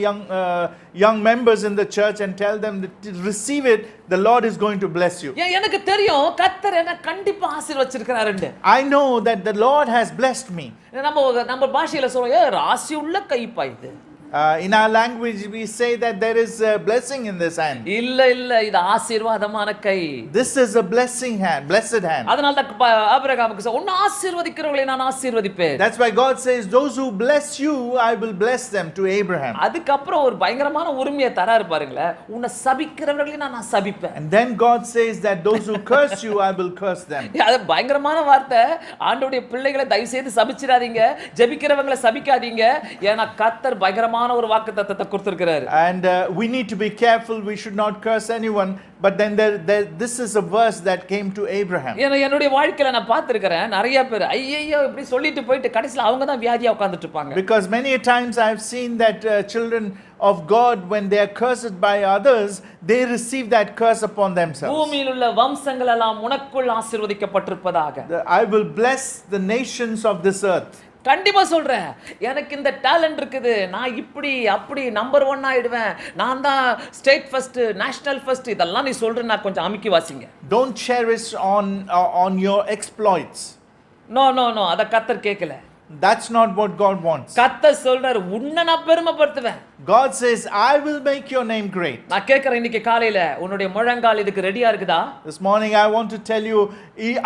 young members in the church and tell them that to receive it, the Lord is going to bless you. எனக்கு தெரியும் கர்த்தர் என்ன கண்டிப்பா ஆசீர்வதிச்சிருக்காருன்னு. I know that the Lord has blessed me. நம்ம பாஷையில சொல்றோம் ராசி உள்ள கைப்பா இது. In our language we say that there is a blessing in this hand. இல்ல இது ஆசீர்வாதமான கை. This is a blessing hand, blessed hand. அதனால தான் ஆபிரகாமுக்கு சொல்ல உன்னை ஆசீர்வதிக்கிறவங்களை நான் ஆசீர்வதிப்பேன். That's why God says those who bless you I will bless them to Abraham. அதுக்கு அப்புறம் ஒரு பயங்கரமான உரிமையை தராரு பாருங்களே உன்னை சபிக்கிறவர்களை நான் சபிப்பேன். And then God says that those who curse you I will curse them. அது பயங்கரமான வார்த்தை. ஆண்டவருடைய பிள்ளைகளை தயவு செய்து சபிச்சிராதீங்க, ஜெபிக்கிறவங்களை சபிக்காதீங்க. ஏன்னா கர்த்தர் பயங்கரமான ஒரு வாக்குத்தத்தத்தை கொடுத்திருக்கிறார். And we need to be careful, we should not curse anyone, but then this is a verse that came to Abraham. என்னுடைய வாழ்க்கையில நான் பார்த்திருக்கிறேன் நிறைய பேர் ஐயையோ இப்படி சொல்லிட்டு போயிட்டு கடைசில அவங்க தான் வியாதியா உட்கார்ந்துட்டு இருப்பாங்க. Because many times I have seen that children of God, when they are cursed by others, they receive that curse upon themselves. பூமியில் உள்ள வம்சங்கள் எல்லாம் உனக்குள் ஆசீர்வதிக்கப்பட்டிருப்பதாக. I will bless the nations of this earth. கண்டிப்பா சொல்றேன் எனக்கு இந்த டேலண்ட் இருக்குது, நான் இப்படி அப்படி நம்பர் 1 ஆயிடுவேன், நான் தான் ஸ்டேட் ஃபர்ஸ்ட் நேஷனல் ஃபர்ஸ்ட், இதெல்லாம் நீ சொல்றேன்னா கொஞ்சம் அமுக்கி வாசிங்க. Don't cherish on your exploits. No அத கர்த்தர் கேட்கல. That's not what God wants. கர்த்தர் சொல்றார் உன்னை நான் பெருமைப்படுத்துவேன். God says I will make your name great. நான் கேக்குறேன் இன்னைக்கு காலையில உன்னுடைய முழங்கால் இதுக்கு ரெடியா இருக்குதா? This morning I want to tell you,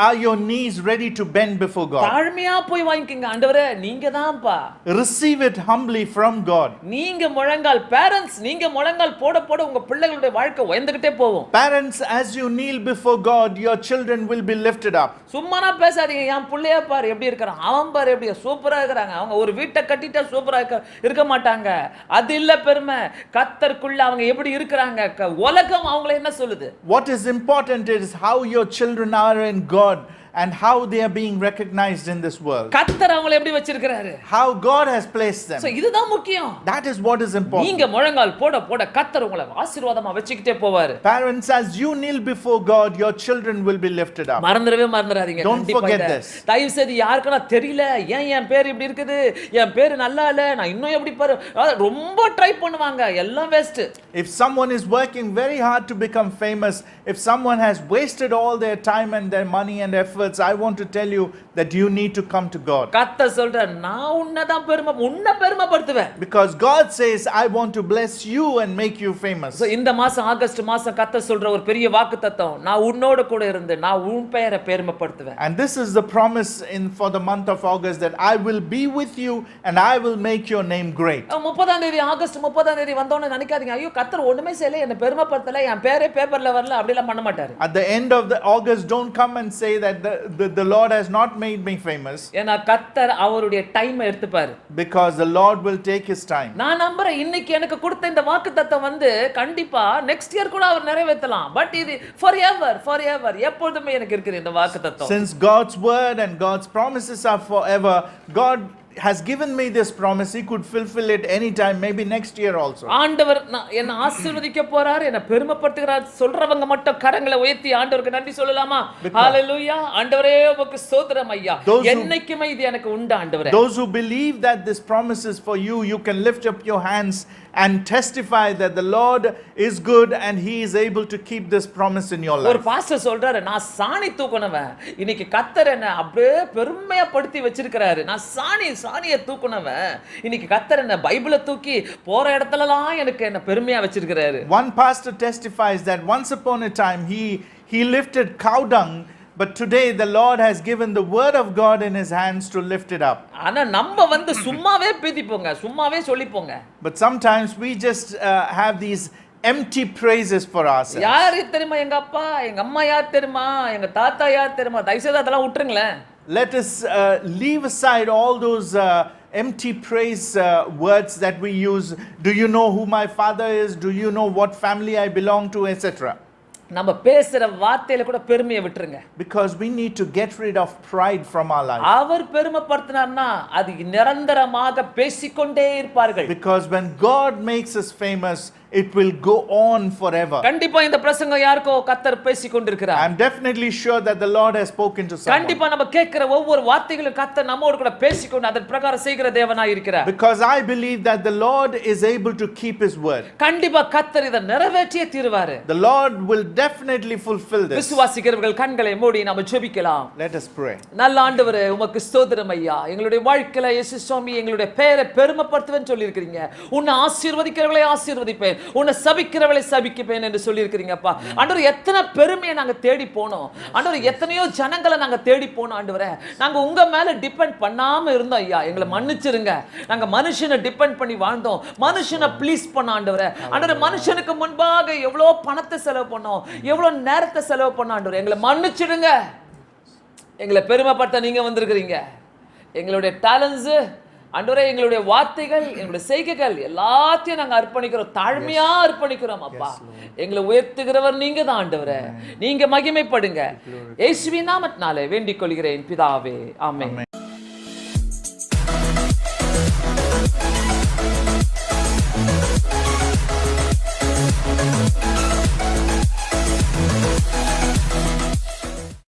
are your knees ready to bend before God? தாழ்மையா போய் வாங்கிக்கங்க. ஆண்டவரே நீங்க தான்ப்பா. Receive it humbly from God. நீங்க முழங்கால் பேரண்ட்ஸ் நீங்க முழங்கால் போட உங்க பிள்ளைகளுடைய வாழ்க்கை உயர்ந்துகிட்டே போகும். Parents, as you kneel before God, your children will be lifted up. சும்மானா பேசாதீங்க. என் பிள்ளைய பாரு எப்படி இருக்கான், அவன் பாரு எப்படி சூப்பரா இருக்காங்க, அவங்க ஒரு வீட்டை கட்டிட்டா சூப்பரா இருக்க மாட்டாங்க. அது இல்ல பெருமை. கர்த்தருக்குள்ள அவங்க எப்படி இருக்காங்க, உலகம் அவங்களை என்ன சொல்லுது? What is important is how your children are in God and how they are being recognized in this world. கர்த்தர் அவங்களை எப்படி வச்சிருக்காரு, how God has placed them. So இதுதான் முக்கியம். That is what is important. நீங்க முழங்கால் போட கர்த்தர் உங்களை ஆசீர்வாதமா வச்சிட்டே போவாரு. Parents, as you kneel before God, your children will be lifted up. மறந்துடாதீங்க. Don't forget this. தயவு செய்து யாருக்குனா தெரியல என் பேர் இப்படி இருக்குது, என் பேர் நல்லா இல்ல, நான் இன்னும் எப்படி பாரு ரொம்ப ட்ரை பண்ணுவாங்க, எல்லாம் waste. If someone is working very hard to become famous, if someone has wasted all their time and their money and effort, I want to tell you that you need to come to God. கர்த்தர் சொல்றார் நான் உன்னை பெருமைப்படுத்துவேன். Because God says I want to bless you and make you famous. So இந்த மாசம் August மாசம் கர்த்தர் சொல்ற ஒரு பெரிய வாக்குத்தத்தம், நான் உன்னோட கூட இருந்து நான் உன் பெயரை பெருமைப்படுத்துவேன். And this is the promise for the month of August, that I will be with you and I will make your name great. 30ஆம் தேதி ஆகஸ்ட் 30ஆம் தேதி வந்தோனே நினைக்காதீங்க ஐயோ கர்த்தர் ஒண்ணுமே செய்யல, என்ன பெருமைப்படுத்தல, என் பேரே பேப்பர்ல வரல, அப்படி எல்லாம் பண்ண மாட்டாரு. At the end of the August, don't come and say that the Lord has not made me famous. ஏனா கர்த்தர் அவருடைய time எடுத்துப்பாரு. Because the Lord will take his time. நான் நம்புறேன் இன்னைக்கு எனக்கு கொடுத்த இந்த வாக்குத்தத்தம் வந்து கண்டிப்பா நெக்ஸ்ட் இயர் கூட அவர் நிறைவேற்றலாம். பட் இது forever எப்பொழுதுமே எனக்கு இருக்குது இந்த வாக்குத்தத்தம். Since God's word and God's promises are forever, God has given me this promise. He could fulfill it anytime, maybe next year also. ஆண்டவர் என்ன ஆசீர்வதிக்க போறார், என்ன பெருமைப்படுத்துகிறார் சொல்றவங்க மட்டும் கரங்களை உயர்த்தி ஆண்டவருக்கு நன்றி சொல்லலாமா? ஹalleluya. ஆண்டவரே உமக்கு ஸ்தோத்திரம் ஐயா, என்னைக்குமே இது எனக்கு உண்டு ஆண்டவரே. Those who believe that this promise is for you, you can lift up your hands and testify that the Lord is good and he is able to keep this promise in your life. ஒரு pastor சொல்றாரு, நான் சாணி தூக்குனவன், இன்னைக்கு கர்த்தர் என்ன அப்படியே பெருமையா படுத்தி வச்சிருக்காரு. நான் சாணியை தூக்குனவன், இன்னைக்கு கர்த்தர் என்ன பைபிளை தூக்கி போற இடத்துலலாம் எனக்கு என்ன பெருமையா வச்சிருக்காரு. One pastor testifies that once upon a time he lifted cow dung, but today the Lord has given the word of God in his hands to lift it up. ஆனா நம்ம வந்து சும்மாவே பேதிப்போங்க, சும்மாவே சொல்லிப்போங்க. But sometimes we just have these empty praises for ourselves. யார் தெரியுமா, எங்க அப்பா எங்க அம்மா யார் தெரியுமா, எங்க தாத்தா யார் தெரியுமா, தயவு செய்து அதெல்லாம் விட்டுருங்களேன். Let us leave aside all those empty praise words that we use. Do you know who my father is? Do you know what family I belong to, etc.? நம்ம பேசுற வார்த்தையில கூட பெருமையை விட்டுருங்க. Because we need to get rid of pride from our life. அவர் பெருமைப்படுத்தினார்னா அது நிரந்தரமாக பேசிக்கொண்டே இருப்பார்கள். Because when God makes us famous, it will go on forever. கண்டிப்பா இந்த பிரசங்கம் யாருக்கோ கர்த்தர் பேசிக்கொண்டிருக்கிறார். I'm definitely sure that the Lord has spoken to someone. கண்டிப்பா நம்ம கேட்கிற ஒவ்வொரு வார்த்தைகளும் கர்த்தர் நம்மோடு கூட பேசிக்கொண்டு அதன் பிரகாரம் செய்கிற தேவனாய் இருக்கிறார். Because I believe that the Lord is able to keep his word. கண்டிப்பா கர்த்தர் இதை நிறைவேற்றியே தீருவாரு. The Lord will definitely fulfill this. விசுவாசிக்கிறவர்கள் கண்களை மூடி நாம ஜெபிக்கலாம். Let us pray. நல்ல ஆண்டவரே உமக்கு ஸ்தோத்திரம் ஐயா. எங்களுடைய வாழ்க்கையில இயேசு சுவாமி எங்களுடைய பெயரை பெருமைப்படுத்துவேன்னு சொல்லி இருக்கீங்க. உன்னை ஆசீர்வதிக்கிறவர்களை ஆசீர்வதிப்பேன், உன்னை சபிக்கிறவளை சபிக்கப்பேன் என்று சொல்லி இருக்கிறீங்கப்பா. ஆண்டவரே எத்தனை பெருமையை நாங்க தேடி போனோம். ஆண்டவரே எத்தனையோ ஜனங்களை நாங்க தேடி போனோம். ஆண்டவரே நாங்க உங்க மேல டிபெண்ட் பண்ணாம இருந்தோம் ஐயா. எங்களை மன்னிச்சிருங்க. நாங்க மனுஷனை டிபெண்ட் பண்ணி வாழ்ந்தோம். மனுஷனை ப்ளீஸ் பண்ண ஆண்டவரே. ஆண்டவரே மனுஷனுக்கு முன்பாக எவ்வளோ பணத்தை செலவு பண்ணோம், எவ்வளோ நேரத்தை செலவு பண்ணோம். ஆண்டவரே எங்களை மன்னிச்சிடுங்க. எங்களை பெருமைப்படுத்த நீங்க வந்திருக்கிறீங்க. எங்களுடைய டேலண்ட்ஸ் ஆண்டவரே, எங்களுடைய வார்த்தைகள், எங்களுடைய செய்கைகள் எல்லாத்தையும் நாங்க அர்ப்பணிக்கிறோம். தாழ்மையா அர்ப்பணிக்கிறோம் அப்பா. எங்களை உயர்த்துகிறவர் நீங்க தான் ஆண்டவரே. நீங்க மகிமைப்படுங்க. இயேசுவின் நாமத்தினாலே வேண்டிக் கொள்கிறேன் பிதாவே. ஆமென்.